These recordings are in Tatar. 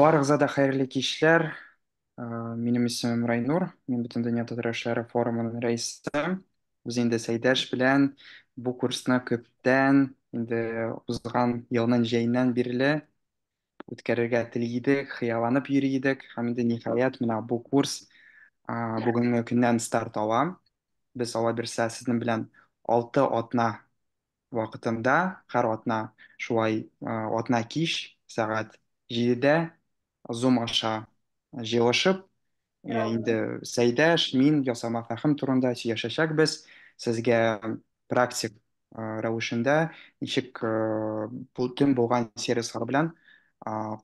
Барыгызга да хәерле кичләр. Минем исемем Райнур. Мин Бөтен дөнья татар эшләре форумының рәисе. Без инде Сәйдәш белән бу курсны күптән инде узган елның җәеннән бирле үткәрергә тели идек, хыялланып йөри идек. Һәм инде ниһаять менә бу курс бүгенге көннән старт ала. Без ала бирсә сезнең белән 6 атна вакытында һәр атна шулай атна кич сәгать 7-дә Zoom аша җыелышып, инде Сәйдәш, мин ясалма фәһем турында сөйләшәчәкбез. Сезгә практик рәвешендә ничек бүтән булган сервислар белән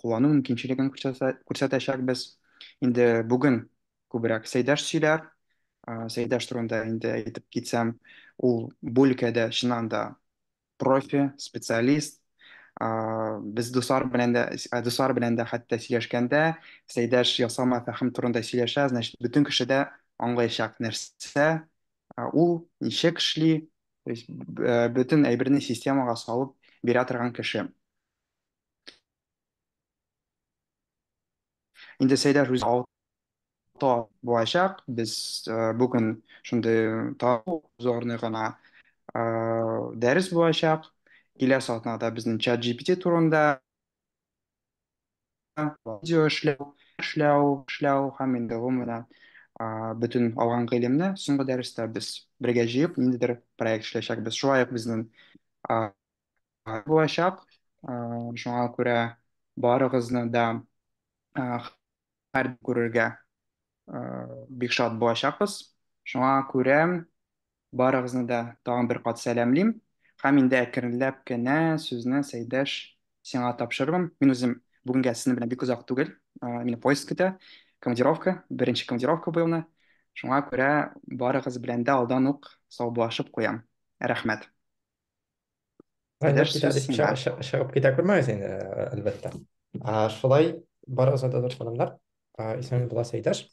куллану мөмкинчелеген күрсәтәчәкбез. Инде бүген күбрәк Сәйдәш сөйләр. Сәйдәш турында инде әйтеп китсәм, ул бу өлкәдә чыннан да профи, специалист. Без дуслар белән дә хәтта сөйләшкәндә, Сәйдәш ясалма фәһем турында сөйләшә, значит, бөтен кеше дә аңлаячак нәрсә, ул ничек эшли, то есть бөтен әйберне системага салып бирә торган кеше. Инде Сәйдәш үзе булачак, без бүген шундый зур гына дәрес булачак. Киләсе атнада безнең ChatGPT турында видео эшләү һәм инде гомумән бөтен алган гыйлемне соңгы дәрестә без бергә җыеп ниндидер проект эшләячәкбез. Шулай ук безнең а, булачак. Шуңа күрә барыгызны да а, һәр күрергә бик шат булачакбыз. Шуңа күрә барыгызны да тагын бер кат сәламлим. Һәм инде әкренләп кенә сүзне Сәйдәш сиңа тапшырырмын. Мин үзем бүгенгә сезнең белән бик озак түгел. Мине поезд көтә. Командировка, беренче командировка бу елны. Шуңа күрә барыгыз белән дә алдан ук саубуллашып куям. Рәхмәт. Райнур Сәйдәш, китә сүз дип сиңа. чыгып китә күрмәгез инде, әлбәттә. Шулай барыгызга да дошманнар. Исемем була Сәйдәш.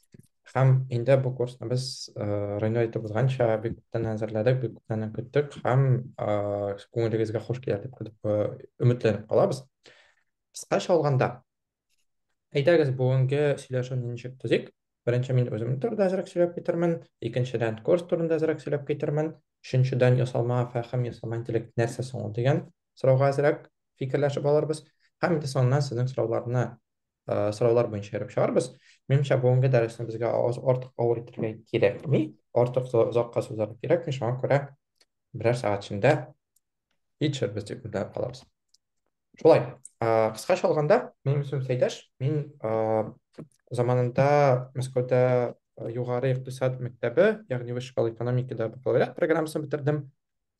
Һәм инде бу курсны без Райнур әйтеп узганча бик күптән әзерләдек, бик күптән көттек һәм күңелегезгә хуш килер дип өметләнеп калабыз. Кыскача алганда, әйдәгез бүгенге сөйләшүне ничек төзик? Беренче мин үзем турында әзрәк сөйләп китермен, икенчедән курс турында әзрәк сөйләп китермен, өченчедән ясалма фәһем, ясалма интеллект нәрсә соң ул дигән сорауга әзрәк фикерләшеп алырбыз. Һәм инде соңыннан сезнең сораулар буенча йөреп чыгарбыз. Минемчә бүгенге дәресне безгә артык авыр итәргә кирәкми, артык озакка сузарга кирәкми, шуңа күрә берәр сәгать эчендә итешербез дип уйлап калабыз. Шулай, кыскача алганда, минем исемем Сәйдәш, мин заманында Мәскәүдә югары икътисад мәктәбе, ягъни высшая школа экономикада бакалавриат программасын бетердем.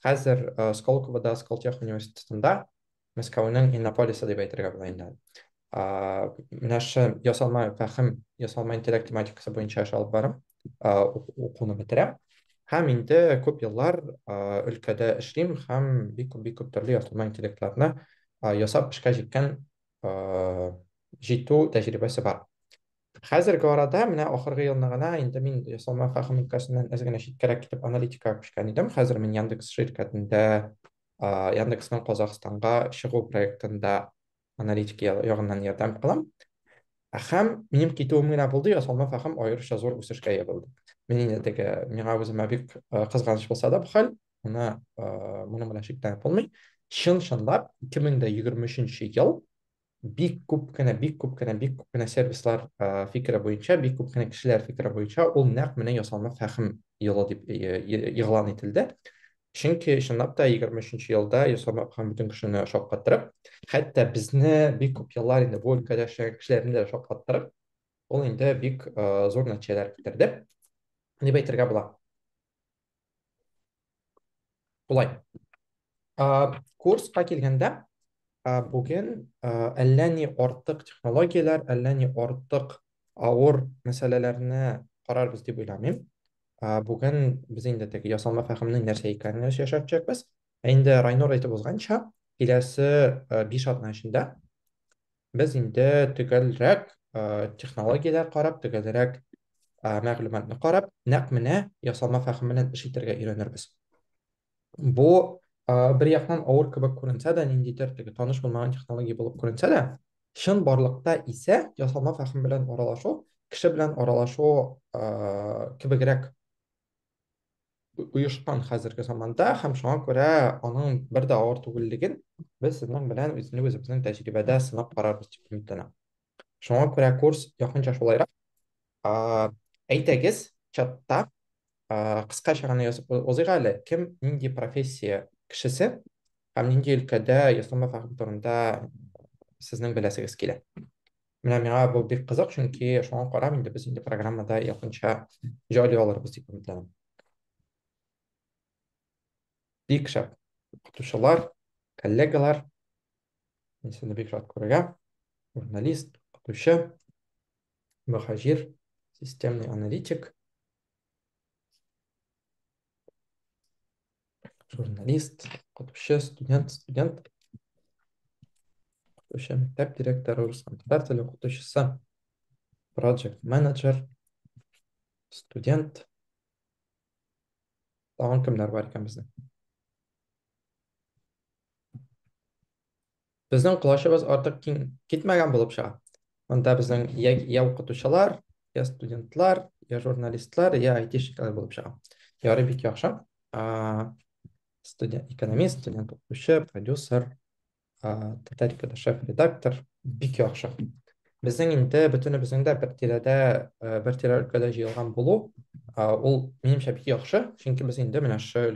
Хәзер Сколковода, Сколтех университетында, Мәскәүнең Иннополисы дип әйтергә була инде. Менә шы ясалма фәһем, ясалма интеллект тематикасы буенча эш алып барам, укуны бетерәм. Һәм инде күп еллар өлкәдә эшлим һәм бик күп төрле ясалма интеллектларны ясап эшкә җиткән җитү тәҗрибәсе бар. Хәзерге арада менә ахыргы елны гына инде мин ясалма фәһем өлкәсеннән әз генә читкәрәк китеп аналитикага күчкән идем. Хәзер мин Яндекс ширкәтендә Яндексның Казахстанга чыгу проектында аналитик ягыннан ярдәм кылам. Һәм минем китүем генә булды, ясалма фәһем аеруча зур үсешкә ия булды. Миңа үземә бик кызганыч булса да бу хәл, моны белән шикләнеп булмый. Чынлап 2023 ел бик күп кенә сервислар фикере буенча, бик күп кенә кешеләр фикере буенча ул нәкъ менә ясалма фәһем елы дип игълан ителде. Чөнки чынлап да 23 елда ясалма фәһем бөтен кешене шаккаттырып, хәтта безне бик күп еллар инде бу өлкәдә эшләгән кешеләрне дә шаккаттырып, ул инде бик зур нәтиҗәләр китерде дип әйтергә була. Шулай. Курска килгәндә, бүген әллә ни артык технологиялар, әллә ни артык авыр мәсьәләләрне карарбыз дип уйламыйм. Бүген без инде теге ясалма фәһемнең нәрсә икәнен яшәтәчәкбез. Инде Райнур әйтеп узганча, киләсе 5 атна эчендә без инде төгәлрәк технологиялар карап, төгәлрәк мәгълүматны карап, нәкъ менә ясалма фәһем белән эш итәргә өйрәнербез. Бу bir яктан авыр кебек күренсә дә, ниндидер таныш булмаган технология булып күренсә дә, Шын барлыкта исә ясалма фәһем белән аралашу, кеше белән аралашу кебегрәк оешкан хәзерге заманда, һәм шуңа күрә аның бер дә авыр түгеллеген без сезнең белән үзебезнең тәҗрибәдә сынап карарбыз дип өметләнәм. Шуңа күрә курс якынча шулайрак. А, Әйтегез, чатта кыскача гына язып узыйк әле. Кем нинди профессия кешесе һәм нинди өлкәдә ясалма фәһем турында сезнең беләсегез килә? Менә миңа бу бик кызык, чөнки шуңа карап инде без инде программада якынча җайлый алырбыз дип өметләнәм. Бик шәп. Укытучылар, коллегалар, мин сезне бик шат күрергә. Журналист, укытучы, мөхаҗир, системный аналитик, журналист, укытучы, студент, укытучы, мәктәп директоры, рус һәм татар теле укытучысы, project manager, студент. Тагын кемнәр бар икән безнең? Безнең клашыбыз артык киң китмәгән булып чыга. Анда безнең я укытучылар, я студентлар, я журналистлар, я айтишниклар булып чыга. Ярый, бик яхшы. Студент, экономист, студент укытучы, продюсер, татарикада шеф-редактор, бик яхшы. Безнең инде бөтенебезнең дә бер тирәдә, бер тирә өлкәдә җыелган булу, ул минемчә бик яхшы, чөнки без инде менә шу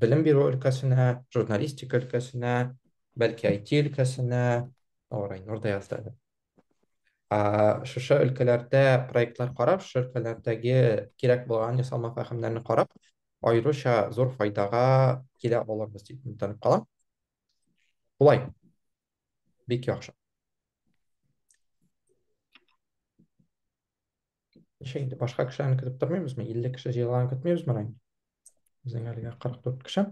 белем бирү өлкәсенә, журналистика өлкәсенә, бәлки IT өлкәсенә, Райнур да язды әле. Шушы өлкәләрдә проектлар карап, шушы өлкәләрдәге кирәк булган ясалма фәһемнәрне карап, аеруча зур файдага килә алырбыз дип өметләнеп калам. Булай, бик яхшы. Ничә инде башка кешеләрне көтеп тормыйбызмы? 50 кеше җыелган көтмибезме Райнур? Безнең әлегә 44 кеше.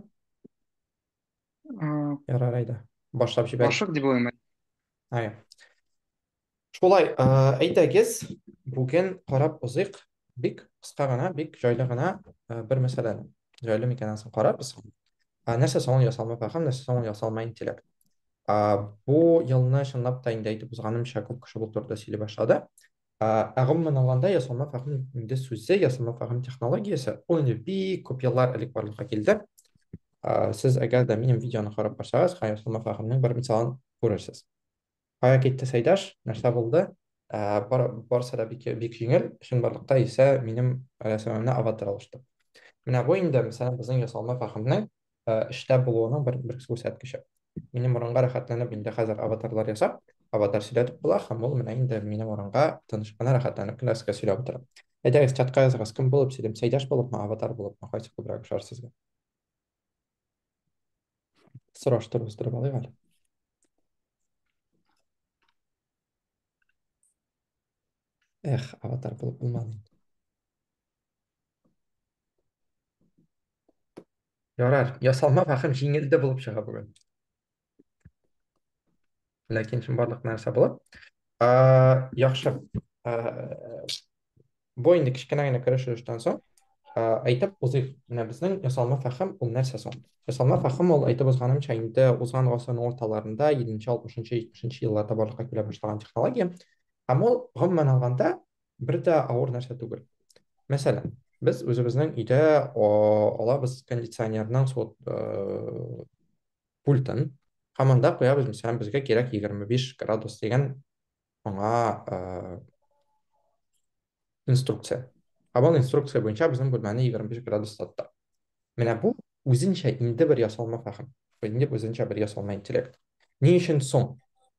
Ярар, әйдә. Башлап җибәрик. Ашык дип уйлыйм. Ая. Шулай, әйтегез, бүген карап узыйк. Бик кыска гына, бик җайлы гына бер мәсьәләне. Җайлы микәнен карарбыз. Нәрсә соң ясалма фәһем, нәрсә соң ясалма интеллект? Бу елны чынлап та инде әйтеп узганымча күп кеше бу турыда сөйли башлады. Гомумән алганда ясалма фәһем инде сүзе, ясалма фәһем технологиясе ул инде бик күп еллар элек барлыкка килде. Сез әгәр дә минем видеоны карап барсагыз, ясалма фәһемнең бер мисалын күрерсез. Кая китте Сәйдәш? Нәрсә булды? Барысы да бик җиңел, чынбарлыкта исә минем рәсемемне аватар алышты. Менә бу инде мәсәлән безнең ясалма фәһемнең эштә булуының бер күрсәткече. Минем урынга рәхәтләнеп инде хәзер аватарлар ясап, аватар сөйләтеп була һәм ул менә инде минем урынга тыныч кына рәхәтләнеп кенә сөйләп утыра. Әйдәгез, чатка языгыз, кем булып сөйлим? Сәйдәш булыпмы, аватар булыпмы? Кайсы күбрәк ошар сезгә? Сораштырып алыйк әле. Аватар булып булмады. Ярар, ясалма фәһем җиңелде булып чыга бүген. Ләкин чынбарлык нәрсә була? Яхшы. Бу инде кичкенә генә керешештән соң әйтеп узыйк, менә безнең ясалма фәһем ул нәрсә соң? Ясалма фәһем ул әйтеп узганымча инде узган гасырның урталарында 7-60-70 елларда барлыкка килә башлаган технология. Һәм ул гомумән алганда бер дә авыр нәрсә түгел. Мәсәлән, без үзебезнең өйдә алабыз кондиционерның пультын, һәм анда куябыз, мәсәлән, безгә кирәк 25 градус дигән аңа инструкция. Һәм инструкция буенча безнең бүлмәне 25 градуста тота. Менә бу үзенчә инде бер ясалма фәһем. Инде үзенчә бер ясалма интеллект. Ни өчен соң?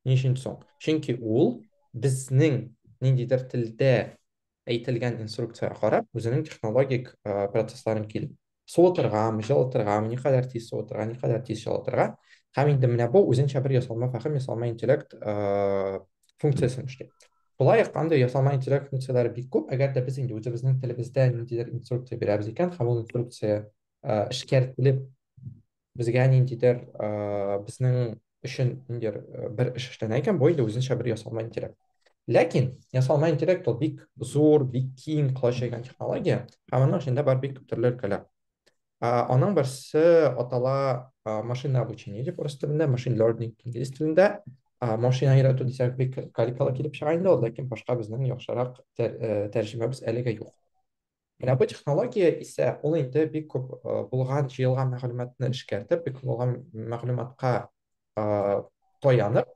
Ни өчен соң? Чөнки ул безнең ниндидер телдә әйтелгән инструкция карап, үзенең технологик процессларын килеп суытыргамы, җылытыргамы, никадәр тиз суытырга, никадәр тиз җылытырга. Һәм инде менә бу үзенчә бер ясалма фәһем, ясалма интеллект функциясын эшли. Шулай ук андый ясалма интеллект функцияләре бик күп. Әгәр дә без инде үзебезнең телебездә ниндидер инструкция бирәбез икән, һәм ул инструкция эшкәртелеп безгә ниндидер безнең өчен ниндидер бер эш эшләнә икән, бу инде үзенчә бер ясалма интеллект. Ләкин ясалма интеллект ул бик зур, бик киң колач җәйгән технология, һәм аның эчендә бар бик күп төрле өлкәләр. Аның берсе атала машина обучение дип урыс телендә, machine learning инглиз телендә. машина өйрәтү дисәк бик калькалы килеп чыга инде ул, ләкин башка безнең яхшырак тәрҗемәбез әлегә юк. Менә бу технология исә ул инде бик күп булган, җыелган мәгълүматны эшкәртеп, бик күп булган мәгълүматка таянып,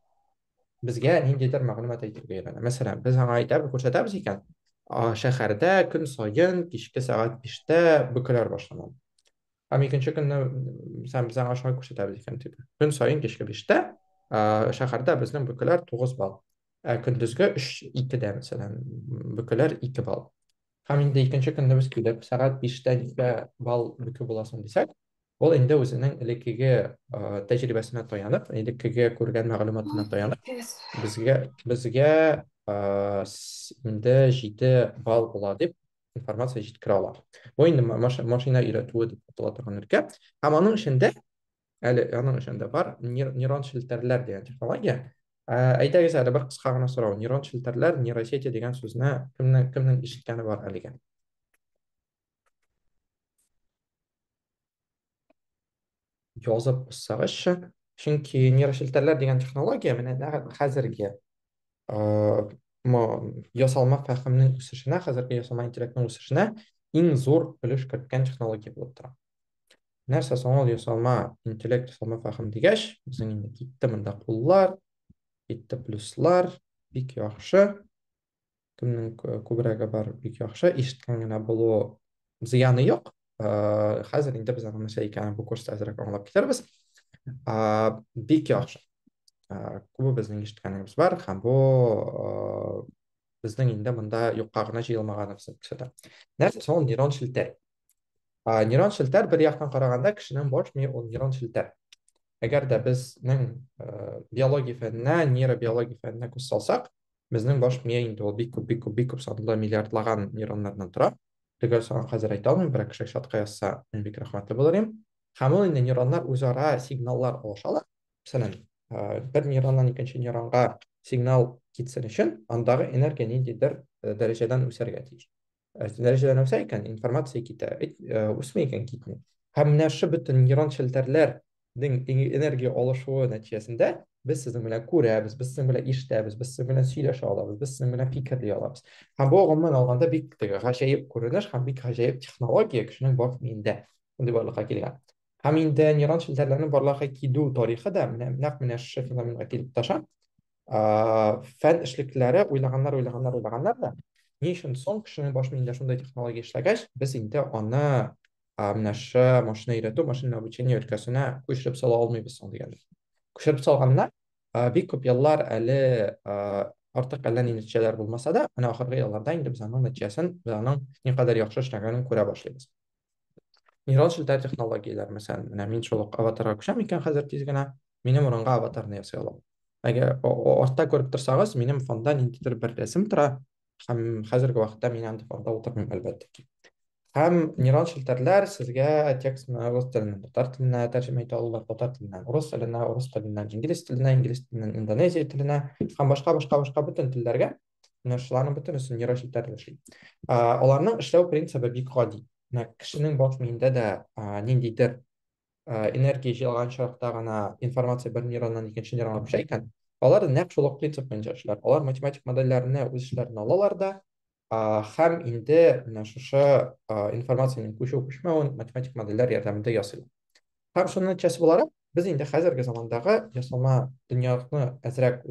безгә ниндидер мәгълүмат әйтергә өйрәнә. Мәсәлән, без аңа әйтәбез, күрсәтәбез икән, шәһәрдә көн саен кичке сәгать 5-тә бөкеләр башлана. Һәм икенче көнне без аңа шулай күрсәтәбез икән, тип. Көн саен кичке 5-тә шәһәрдә безнең бөкеләр 9 балл. Көндезге 3-2-дә, мәсәлән, бөкеләр 2 балл. Һәм инде икенче көнне без килеп, сәгать 5-тә нигә балл бөке буласың дисәк, ул инде үзенең элеккеге тәҗрибәсенә таянып, элеккеге күргән мәгълүматына таянып, безгә инде 7 балл була дип информация җиткерә ала. Бу инде машина өйрәтүе дип атала торган өлкә. Һәм аның эчендә бар нейрон челтәрләр дигән технология. Әйтәгез әле бер кыска гына сорау. Нейрон челтәрләр, нейросети дигән сүзне кемнең ишеткәне бар әлегә? Язып куссагызчы. Чөнки нейрошелтәрләр дигән технология менә нәкъ хәзерге ясалма фәһемнең үсешенә, хәзерге ясалма интеллектның үсешенә иң зур өлеш керткән технология булып тора. Нәрсә соң ул ясалма интеллект, ясалма фәһем дигәч, безнең инде китте монда куллар, китте плюслар, бик яхшы. Кемнең күбрәге бар, бик яхшы. Ишеткән генә булу зыяны юк. Хәзер инде без аны нәрсә икәнен бу курста әзрәк аңлап китербез. Бик яхшы. Күбе безнең ишеткәнебез бар һәм бу безнең инде монда юкка гына җыелмаганыбызны күрсәтә. Нәрсә соң ул нейрон челтәр? Нейрон челтәр бер яктан караганда кешенең баш мие ул нейрон челтәр. Әгәр дә безнең биология фәненә, нейробиология фәненә күз салсак, безнең баш мие инде ул бик күп санлы миллиардлаган нейроннардан тора. Төгәл санын хәзер әйтә алмыйм, берәр кеше чатка язса, мин бик рәхмәтле булыр идем. Һәм ул инде нейроннар үзара сигналлар алышалар. Мәсәлән, бер нейроннан икенче нейронга сигнал китсен өчен, андагы энергия ниндидер дәрәҗәдән үсәргә тиеш. Дәрәҗәдән үсә икән, информация китә, үсмәй икән китми. Һәм менә шу бөтен нейрон челтәрләр энергия алышуы нәтиҗәсендә без сезнең белән күрәбез, без сезнең белән ишетәбез, без сезнең белән сөйләшә алабыз, без сезнең белән фикерли алабыз. Һәм бу гомумән алганда бик гаҗәеп күренеш һәм бик гаҗәеп технология кешенең баш миендә мондый барлыкка килгән. Һәм инде нейрон челтәрләрнең барлыкка килү тарихы да нәкъ менә шу феноменга килеп тоша. Фән эшлеклеләре уйлаганнар да, ни өчен соң кешенең баш миендә шундай технология эшләгәч, без инде аны менә шу машина өйрәтү, машина обучение өлкәсенә күчереп сала алмыйбыз соң дигән. Күчереп салганнар бик күп еллар әле артык әллә ни нәтиҗәләр булмаса да, менә ахыргы елларда инде без аның нәтиҗәсен, без аның никадәр яхшы эшләгәнен күрә башлыйбыз. Нейрон челтәр технологияләр, мәсәлән, менә мин шул ук аватарга күчәм икән хәзер тиз генә, минем урынга аватарны ясый алам. Әгәр артта күреп торсагыз, минем фонда ниндидер бер рәсем тора, һәм хәзерге вакытта мин анда фонда утырмыйм, әлбәттә ки. Һәм нейрон челтәрләр сезгә текстны рус теленнән татар теленә тәрҗемә итә алалар, татар теленнән рус теленнән инглиз теленнән индонезия теленә һәм башка бөтен телләргә менә шуларның бөтенесен нейрон челтәр эшли. Аларның эшләү принцибы бик гади. Менә кешенең баш миендә дә ниндидер энергия җыелган чакта гына информация бер нейроннан икенче нейронга күчә икән. Алар да нәкъ шул ук принцип буенча эшләр. Алар математик модельләрне үз эшләренә алалар да, һәм инде менә шушы информацияның күчү-күчмәвен математик модельләр ярдәмендә ясыйлар. Һәм шуның нәтиҗәсе буларак, без инде хәзерге замандагы ясалма дөньяны әзрәк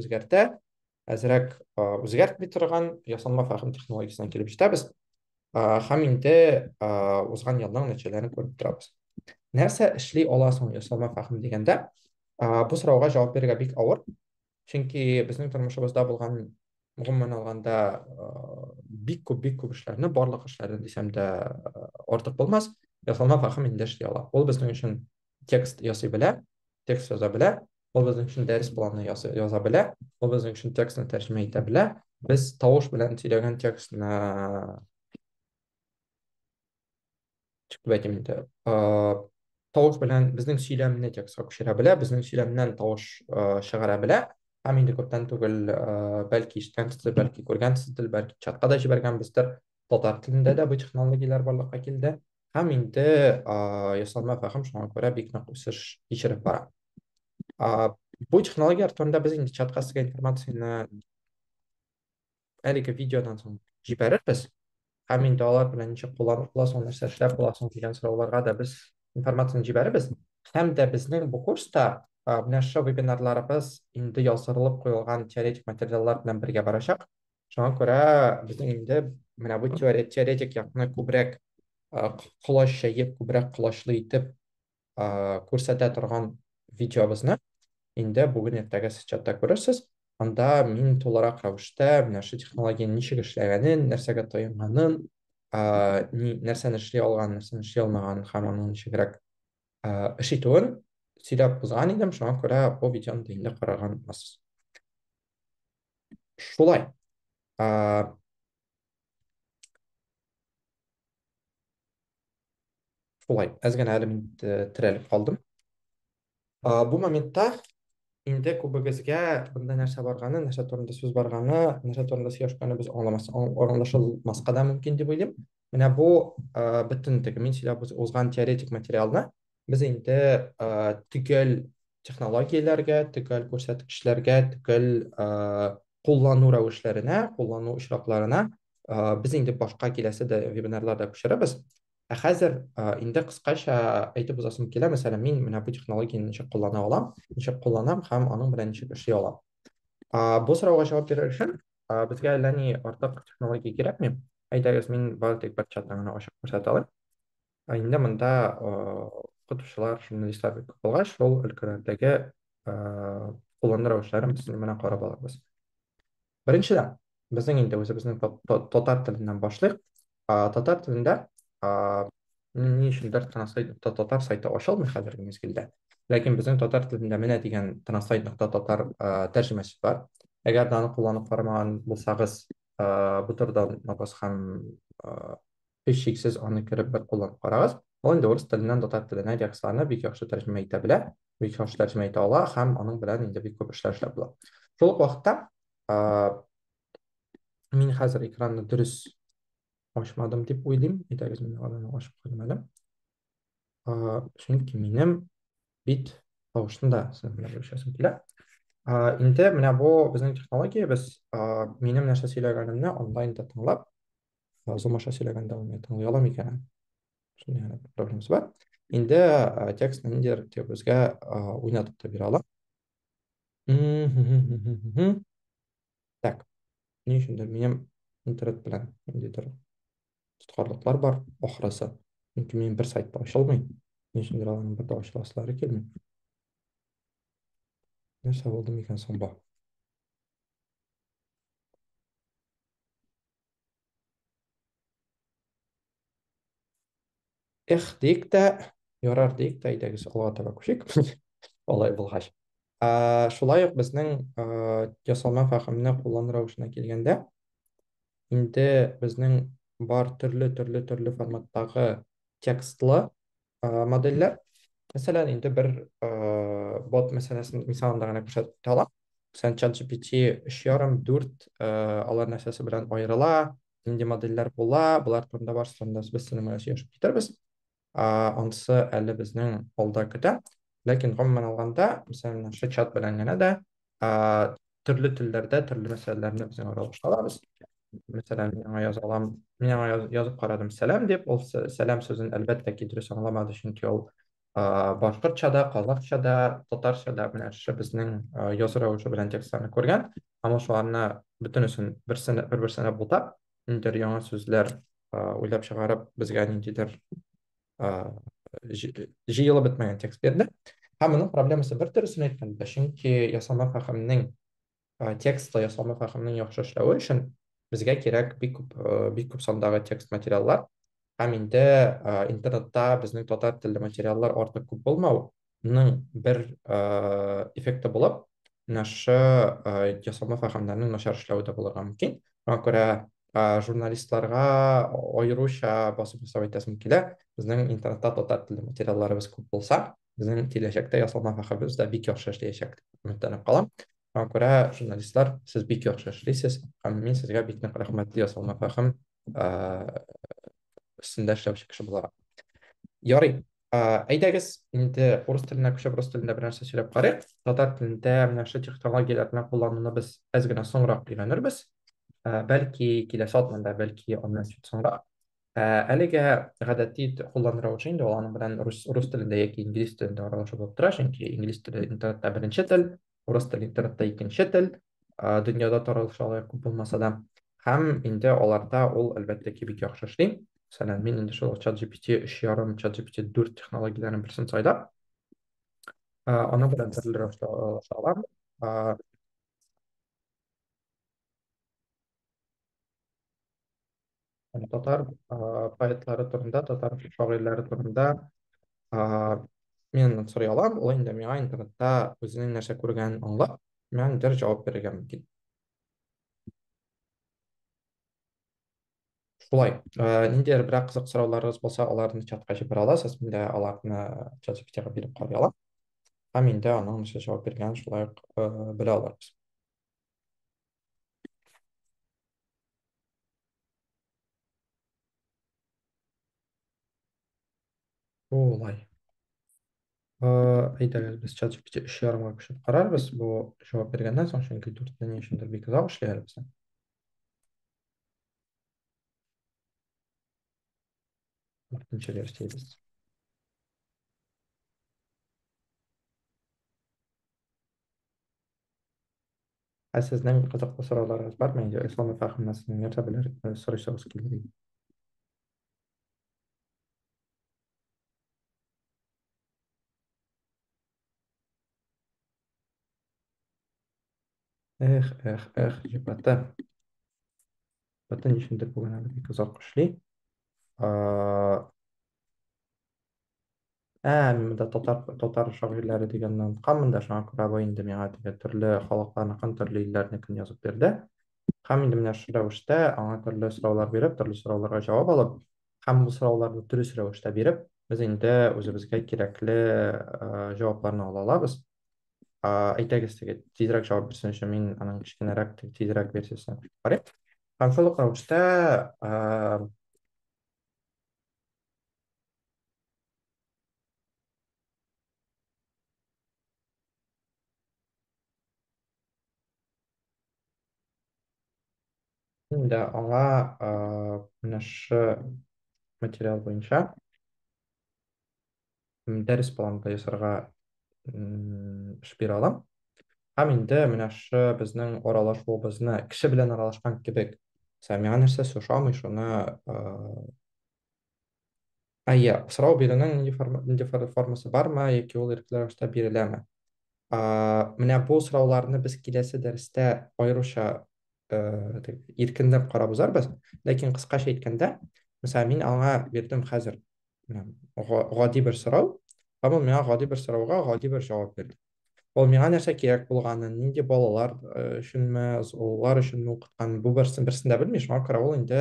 үзгәртми торган ясалма фәһем технологиясенә килеп җитәбез. Һәм инде узган елның нәтиҗәләрен күреп торабыз. Нәрсә эшли ала соң ясалма фәһем дигәндә, бу сорауга җавап бирергә бик авыр. Чөнки безнең тормышыбызда булган гомумән алганда бик күп эшләрне, барлык эшләрне дисәм дә артык булмас, ясалма фәһем инде эшли ала. Ул безнең өчен текст ясый белә, текст яза белә, ул безнең өчен дәрес планны яза белә, ул безнең өчен текстны тәрҗемә итә белә. Без тавыш белән сөйләгән текстны тавыш белән безнең сөйләмне текстка күчерә белә, безнең сөйләмнән тавыш чыгара белә. Һәм инде күптән түгел, бәлки ишеткәнсездер, бәлки күргәнсездер, бәлки чатка да җибәргәнбездер. Татар телендә дә бу технологияләр барлыкка килде. Һәм инде ясалма фәһем шуңа күрә бик нык үсеш кичереп бара. Бұл технологиялар турында біз енді чатқа сізге информацияны әлеге видеодан соң жіберербіз. Һәм инде алар белән ничек кулланып буласың, нәрсә эшләп буласың дигән сорауларга да без информацияны җибәрәбез. Һәм дә безнең бу курста менә шу вебинарларыбыз инде яздырылып куелган теоретик материаллар белән бергә барачак. Шуңа күрә безнең инде менә бу теоретик якны күбрәк колаш чәеп, күбрәк колачлы итеп күрсәтә торган видеобызны инде бүген иртәгә сез чатта күрерсез. Анда мин тулырак рәвештә менә шу технологияның ничек эшләгәнен, нәрсәгә таянганын, нәрсәне эшли алган, нәрсәне эшли алмаганын һәм аның ничегрәк эш итүен сөйләп узган идем. Шуңа күрә бу видеоны да инде караган буласыз. Шулай. Шулай. Әз генә әле мин терәлеп калдым. Бу моментта инде күбегезгә бында нәрсә барганы, нәрсә турында сүз барганы, нәрсә турында сөйләшкәнне без аңлашылмаска да мөмкин дип уйлыйм. Менә бу бөтен теге мин сөйләп узган теоретик материалны без инде төгәл технологияләргә, төгәл күрсәткечләргә, төгәл куллану рәвешләренә, куллану очракларына без инде башка киләсе дә вебинарларда күчерәбез. Хәзер инде кыскача әйтеп узасым килә, мәсәлән, мин менә бу технологияны ничек куллана алам, ничек кулланам һәм аның белән ничек эшли алам. Бу сорауга җавап бирер өчен безгә әллә ни артык технология кирәкми. Әйдәгез, мин бары тик бер чатны гына ачып күрсәтә алам. Инде монда укытучылар, журналистлар бик күп булгач, шул өлкәләрдәге куллану рәвешләрен без менә карап алабыз. Беренчедән, безнең инде үзебезнең татар теленнән башлыйк. Татар телендә ни өчендер Translate.Tatar сайты ачылмый хәзерге мизгелдә. Ләкин безнең татар телендә менә дигән Translate.Tatar тәрҗемәсе бар. Әгәр аны кулланып карамаган булсагыз, бу турыдан нагыз һәм һичшиксез аны кереп бер кулланып карагыз. Ул инде урыс теленнән татар теленә текстларны бик яхшы тәрҗемә итә белә, бик яхшы тәрҗемә итә ала һәм аның белән инде бик күп эшләр эшләп була. Шул ук вакытта мин хәзер экранны дөрес ачмадым дип уйлыйм. Әйдәгез, мин аны ачып куйдым әле. Чөнки минем бит тавышны да сезнең белән бүлешәсем килә. Инде менә бу безнең технология, без минем нәрсә сөйләгәнемне онлайнда тыңлап, Зумаша сөйләгәндә аны тыңлый алам икән. Шундый проблемасы бар. Инде текстны ниндидер безгә уйнатып та бирә ала. Так, ни өчендер минем интернет белән ниндидер тоткарлыклар бар, ахрысы. Чөнки мин бер сайтта ачылмый. Ни өчендер аларның бер дә ачыласылары килми. Нәрсә булды микән соң бу? Эх, дейік тә, ярар дейік тә, әйдәгез алга таба күчик. Алай булгач. Шулай ук безнең ясалма фәһемне куллану рәвешенә килгәндә, инде безнең бар төрле форматтагы текстлы модельләр. Мәсәлән, инде бер бот мәсьәләсен мисалында гына күрсәтә алам. Мәсәлән, ChatGPT 3,5-4 алар нәрсәсе белән аерыла, нинди модельләр була, булар турында барысында без сезнең белән сөйләшеп китербез. Анысы әле безнең алда көтә. Ләкин гомумән алганда, мәсәлән, шу чат белән генә дә төрле телләрдә төрле мәсьәләләрне без аралаша алабыз. Мәсәлән, мин аңа язып карадым сәлам дип, ул сәлам сүзен әлбәттә ки дөрес аңламады, чөнки ул башкортчада, казакчада, татарчада белән безнең язу рәвеше белән текстларны күргән. Һәм шуларны бөтенесен бер-берсенә бутап, ниндидер яңа сүзләр уйлап чыгарып, безгә ниндидер җыелып бетмәгән текст бирде. Һәм моның проблемасы бер төресен әйткәндә, чөнки ясалма фәһемнең текстлы ясалма фәһемнең яхшы эшләве өчен безгә кирәк бик күп сандагы текст материаллар. Һәм инде интернетта безнең татар телле материаллар артык күп булмауның бер эффекты булып, нашы ясалма фәһемнәрнең начар эшләве дә булырга мөмкин. Шуңа күрә журналистларга аеруча басып ясап әйтәсем килә. Безнең интернетта татар телле материалларыбыз күп булса, безнең киләчәктә ясалма фәһемебез дә бик яхшы эшләячәк дип өметләнеп калам. Шуңа күрә журналистлар, сез бик яхшы эшлисез, һәм мин сезгә бик нык рәхмәтле ясалма фәһем өстендә эшләүче кеше буларак. Ярый. Әйдәгез, инде урыс теленә күчеп, рус телендә бер нәрсә сөйләп карыйк. Татар телендә менә шу технологияләр белән куллануны без әз генә соңрак өйрәнербез. Бәлки киләсе атнада, бәлки аннан чит соңрак. Әлегә гадәти куллану рәвеше инде ул аның белән рус телендә яки инглиз телендә аралашып булып тора, чөнки инглиз теле интернетта беренче тел, урыс теле интернетта икенче тел, дөньяда таралышы алай күп булмаса да. Һәм инде аларда ул әлбәттә ки бик яхшы эшли. Мәсәлән, мин инде шул ChatGPT 3.5, ChatGPT 4 технологияләрен берсен сайлап, аның белән төрле рәвештә аралаша алам. А, Татар поэтлары турында, татар шагыйрьләре турында а, мен сорый алам, ул инде миңа интернетта үзенең нәрсә күргәнен аңлап, мәңдер җавап бирергә мөмкин. Шулай, ниндидер берәр кызык сорауларыгыз булса, аларны чатка җибәрә аласыз, мин дә аларны ChatGPT-га биреп карый алам. Һәм инде аның нәрсә җавап биргәнен шулай ук белә алырбыз. Шулай. Әйдәгез, без ChatGPT 3.5-га күчеп карарбыз. Бу җавап биргәннән соң, чөнки 4 ни өчендер бик озак эшли әле бездә. 4-нче версиябез. Сезнең кызыклы сорауларыгыз бармы инде? Ислам фәһемнәсеннән нәрсә белер сорыйсагыз килер? Җибәрде. Бөтен өчендер бүген әле бик озак эшли. Монда татар шагыйрьләре дигәнне онытканмын да, шуңа күрә бу инде миңа теге төрле халыкларныкын, төрле илләрнекен язып бирде. Һәм инде менә шу рәвештә аңа төрле сораулар биреп, төрле сорауларга җавап алып, һәм бу сорауларны дөрес рәвештә биреп, без инде үзебезгә кирәкле җавапларны ала алабыз. Әйтәгез, теге тизрәк җавап бирсен өчен мин аның кечкенәрәк, тизрәк версиясен карыйм. Һәм шул ук рәвештә, инде аңа менә шу материал буенча дәрес планында ясарга эш бирә алам. Һәм инде менә шу безнең аралашуыбызны кеше белән аралашкан кебек, мәсәлән, миңа нәрсәсе ошамый, шуны сорау бирүнең нинди формасы бармы, яки ул ирекле рәвештә биреләме? Менә бу сорауларны без киләсе дәрестә аеруча иркенләп карап узарбыз. Ләкин кыскача әйткәндә, мәсәлән, мин аңа бирдем хәзер гади бер сорау, һәм ул миңа гади бер сорауга гади бер җавап бирде. Ул миңа нәрсә кирәк булганын, нинди балалар өченме, олылар өченме укыткан, бу берсен дә белми, шуңа күрә ул инде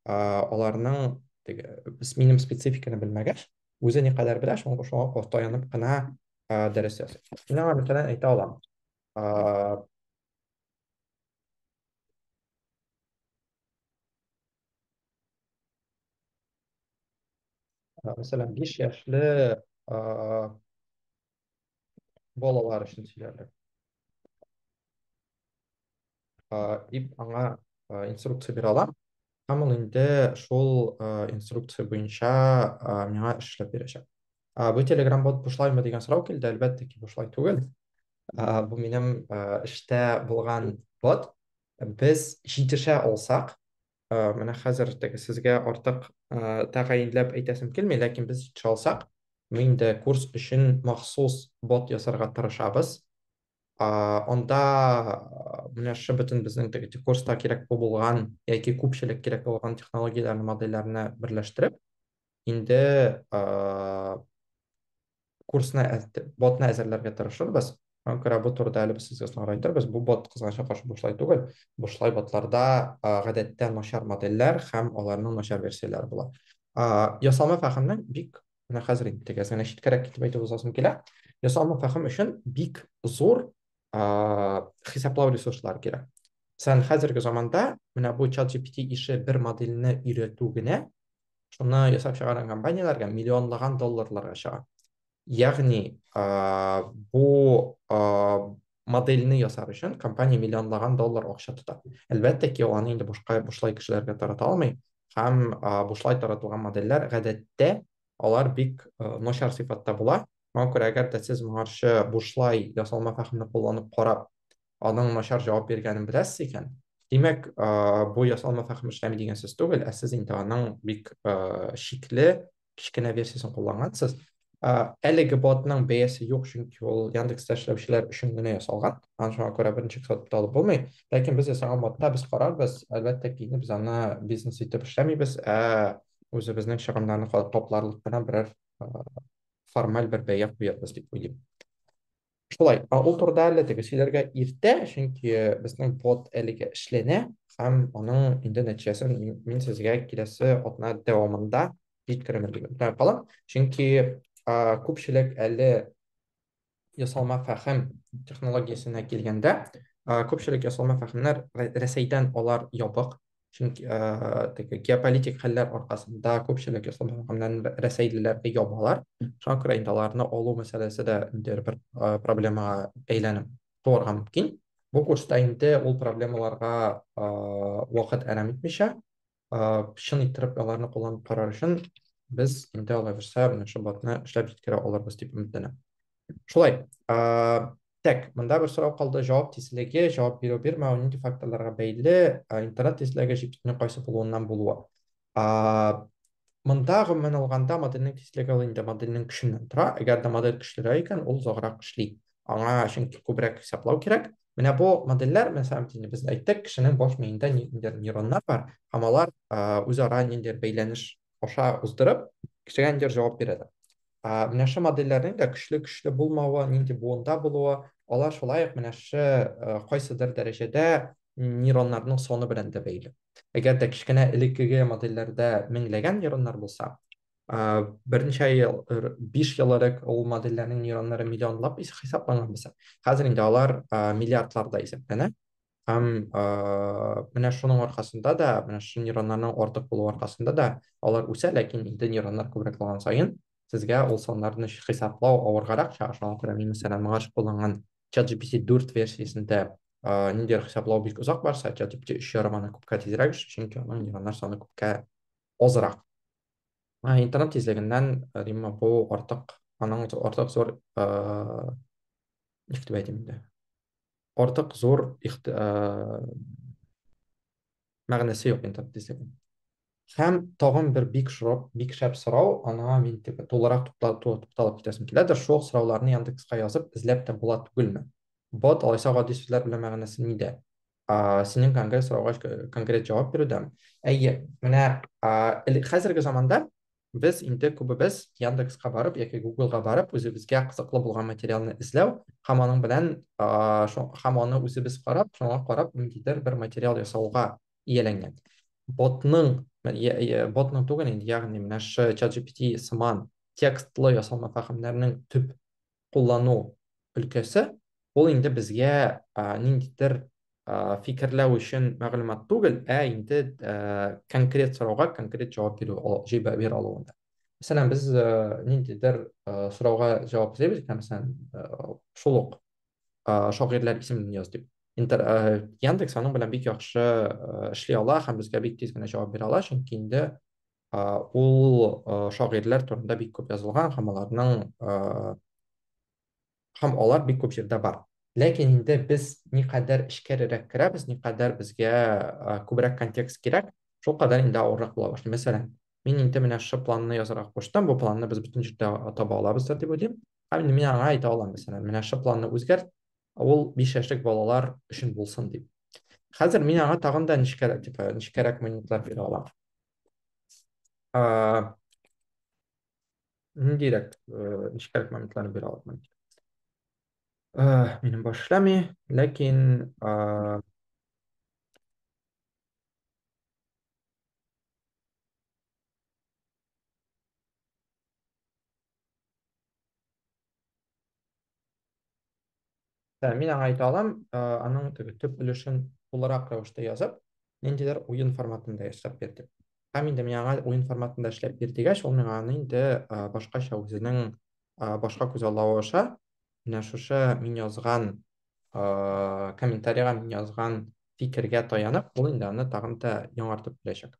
аларның теге минем спецификаны белмәгәч, үзе никадәр белә, шуңа таянып кына дәрес ясый. Мин аңа мәсәлән әйтә алам. А, Мәсәлән, 5 яшьле а, балалар өчен сөйләрлек. Дип аңа инструкция бирә алам. Һәм ул инде шул инструкция буенча миңа эшләп бирәчәк. Бу Telegram бот бушлаймы дигән сорау килде. Әлбәттә ки, бушлай түгел. Бу минем эштә булган бот. Без җитешә алсак, менә хәзер теге сезгә артык тәгаенләп әйтәсем килми, ләкин без җитешә алсак, мин дә курс өчен махсус бот ясарга тырышабыз. Анда менә шу бөтен безнең теге курста кирәк булган яки күпчелек кирәк булган технологияләрне, модельләрне берләштереп, инде курсны ботны әзерләргә тырышырбыз. Аңа күрә бу турыда әле без сезгә соңрак әйтербез. Бу бот кызганча каршы бушлай түгел. Бушлай ботларда гадәттә начар модельләр һәм аларның начар версияләре була. Ясалма фәһемнең бик менә хәзер инде тегез генә читкәрәк китеп әйтеп узасым килә. Ясалма фәһем өчен бик зур хисаплау ресурслары кирәк. Сән хәзерге заманда менә бу ChatGPT ише бер модельне өйрәтү генә шуны ясап чыгарган компанияларга миллионлаган долларларга чыга. Ягъни бу модельне ясар өчен компания миллионлаган доллар акча тота. Әлбәттә ки, ул аны инде бушка бушлай кешеләргә тарата алмый. Һәм бушлай таратылган модельләр гадәттә алар бик начар сыйфатта була. Моңа күрә, әгәр дә сез моңарчы бушлай ясалма фәһемне кулланып карап, аның начар җавап биргәнен беләсез икән, димәк, бу ясалма фәһем эшләми дигән сүз түгел, ә сез инде аның бик шикле, кечкенә версиясын куллангансыз. Әлеге ботның бәясе юк, чөнки ул Яндекста эшләүчеләр өчен генә ясалган. Аны шуңа күрә беренче кысалта алып булмый. Ләкин без ясаган ботта без карарбыз, әлбәттә ки, без аны бизнес итеп эшләмибез, үзебезнең чыгымнарны капларлык кына берәр формаль бер бәя куябыз дип уйлыйм. Шулай, ул турыда әле теге сөйләргә иртә, чөнки безнең бот әлегә эшләнә һәм аның инде нәтиҗәсен мин сезгә киләсе атна дәвамында җиткерәм дип үмән калам. Чөнки күпчелек әле ясалма фәһем технологиясенә килгәндә, күпчелек ясалма фәһемнәр Рәсәйдән алар ябык. Чөнки теге геополитик хәлләр аркасында күпчелек ясалма фәһемнәрне Рәсәйлеләргә ябалар. Шуңа күрә инде аларны алу мәсьәләсе дә инде бер проблемага әйләнеп туарга мөмкин. Бу курста инде ул проблемаларга вакыт әрәм итмичә, чын иттереп аларны кулланып карар өчен без инде алай булса менә шу ботны эшләп җиткерә алырбыз дип өметләнәм. Шулай, так, монда бер сорау калды: җавап тизлеге, җавап бирү-бирмәү нинди факторларга бәйле, интернет тизлеге җитүнең кайсы булуыннан булуы. Монда гомумән алганда модельнең тизлеге ул инде модельнең көченнән тора. Әгәр дә модель көчлерәк икән, ул озаграк эшли. Аңа чөнки күбрәк хисаплау кирәк. Менә бу модельләр, мәсәлән, без әйттек, кешенең баш миендә ниндидер нейроннар бар, һәм алар үзара ниндидер бәйләнеш аша уздырып, кешегә ниндидер җавап бирәләр. Менә шу модельләрнең дә көчле булмавы, нинди буында булуы, алар шулай ук менә шу кайсыдыр дәрәҗәдә нейроннарның саны белән дә бәйле. Әгәр дә кечкенә элеккеге модельләрдә меңләгән нейроннар булса, берничә ел, 5 ел элек ул модельләрнең нейроннары миллионлап хисапланган булса, хәзер инде алар миллиардларда исәпләнә. Һәм менә шуның аркасында да, менә шу нейроннарның артык булу аркасында да алар үсә, ләкин инде нейроннар күбрәк булган саен сезгә ул саннарны хисаплау авыргарак чыга. Шуңа күрә мин, мәсәлән, моңа кулланган ChatGPT 4 версиясендә ниндидер хисаплау бик озак барса, ChatGPT 3.5 аны күпкә тизрәк, чөнки аның нейроннар саны күпкә азрак. Интернет тизлегеннән, димме, бу артык, аның артык зур, ник дип әйтим инде, артык зур мәгънәсе юк интернет тизлеге. Һәм тагын бер бик шәп сорау, аңа мин тулырак тукталып китәсем киләдер. Шул сорауларны Яндекска язып эзләп тә була түгелме? Бот алайса гади сүзләр белән мәгънәсе нидә? Синең конкрет сорауга конкрет җавап бирүдәм. Әйе, менә хәзерге заманда без инде күбебез Яндекска барып яки Googleга барып, үзебезгә кызыклы булган материалны эзләү һәм аның белән һәм аны үзебез карап, шуңа карап ниндидер бер материал ясауга ияләнгән. Ботның түгел инде, ягъни менә шу ChatGPT сыман текстлы ясалма фәһемнәрнең төп куллану өлкәсе, ул инде безгә ниндидер фикерләү өчен мәгълүмат түгел, инде конкрет сорауга конкрет җавап бирә алуында. Мәсәлән, без ниндидер сорауга җавап эзлибез, мәсәлән, шул ук шагыйрьләр исемен яз дип. Яндекс аның белән бик яхшы эшли ала һәм безгә бик тиз генә җавап бирә ала, чөнки инде ул шагыйрьләр турында бик күп язылган һәм алар бик күп җирдә бар. Ләкин инде без никадәр эчкәрерәк керәбез, никадәр безгә күбрәк контекст кирәк, шул кадәр инде авыррак була башлый. Мәсәлән, мин инде менә шу планны язарга куштым, бу планны без бөтен җирдә таба алабыздыр дип уйлыйм. Һәм мин аңа әйтә алам, мәсәлән, менә шу планны үзгәрт, ул 5 яшьлек балалар өчен булсын дип. Хәзер мин аңа тагын да нечкәрәк мониторлар бирә алам. Ниндирәк нечкәрәк мониторлар бирә алам. Минем баш эшләми, ләкин мин аңа әйтә алам, аның төп өлешен тулырак рәвештә язып, ниндидер уен форматында ясап бир дип. һәм инде миңа уен форматында эшләп бир дигәч, ул миңа аны инде башкача үзенең башка күзаллавы аша менә шушы мин язган комментарийга мин язган фикергә таянып, ул инде аны тагын да яңартып бирәчәк.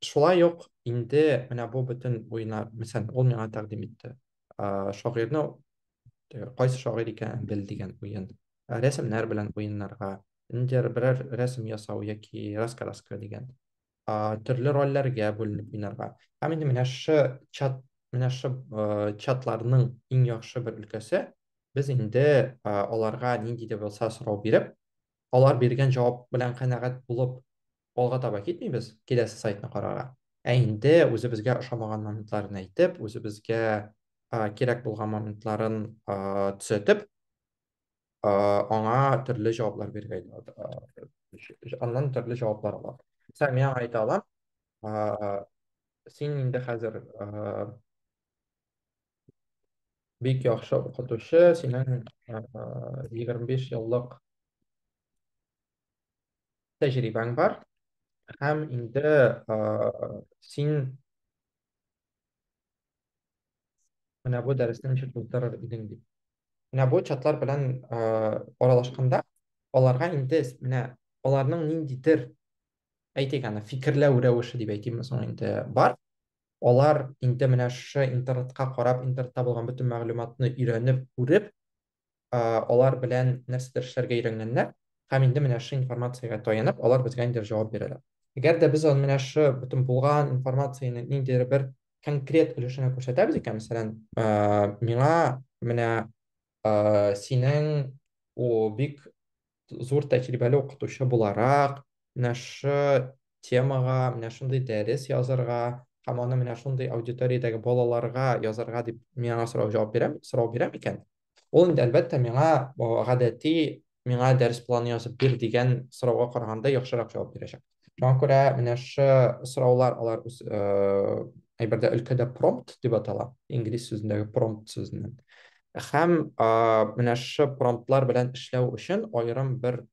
Шулай ук инде менә бу бөтен уеннар, мәсәлән, ул миңа тәкъдим итте. Шагыйрьне кайсы шагыйрь икәнен бел дигән уен. Рәсемнәр белән уеннарга, ниндидер берәр рәсем ясау яки раскраска дигән. Төрле рольләргә бүленеп уйнарга. Һәм инде менә шу чатларның иң яхшы бер өлкәсе, без инде аларга нинди дә булса сорау биреп, алар биргән җавап белән канәгать булып, алга таба китмибез, киләсе сайтны карарга. Ә инде үзебезгә ошамаган моментларны әйтеп, үзебезгә кирәк булган моментларын төзәтеп, аңа төрле җаваплар биргән. Аннан төрле җаваплар ала. Сән миңа әйтә алам, син инде хәзер бик яхшы укытучы, синең 25 еллык тәҗрибәң бар, һәм инде син менә бу дәресне ничек уздырыр идең дип. Менә бу чатлар белән аралашканда, аларга инде менә аларның ниндидер әйтик аны фикерләү рәвеше дип әйтимме соң инде бар. Алар инде менә шушы интернетка карап, интернетта булган бөтен мәгълүматны өйрәнеп, күреп, алар белән нәрсәдер эшләргә өйрәнгәннәр, һәм инде менә шушы информациягә таянып, алар безгә инде җавап бирәләр. Әгәр дә без аны менә шу бөтен булган информацияны ниндидер бер конкрет өлешенә күрсәтәбез икән, мәсәлән, миңа менә синең бик зур тәҗрибәле укытучы буларак, менә шу темага, менә шундый дәрес язарга, һәм аны менә шундый аудиториядәге балаларга язарга дип миңа сорау бирәм икән. Ул инде әлбәттә миңа гадәти миңа дәрес планы язып бир дигән сорауга караганда яхшырак җавап бирәчәк. Шуңа күрә менә шу сораулар алар әйбердә өлкәдә промпт дип атала, инглиз сүзендәге промпт сүзеннән. Һәм менә шу промптлар белән эшләү өчен аерым бер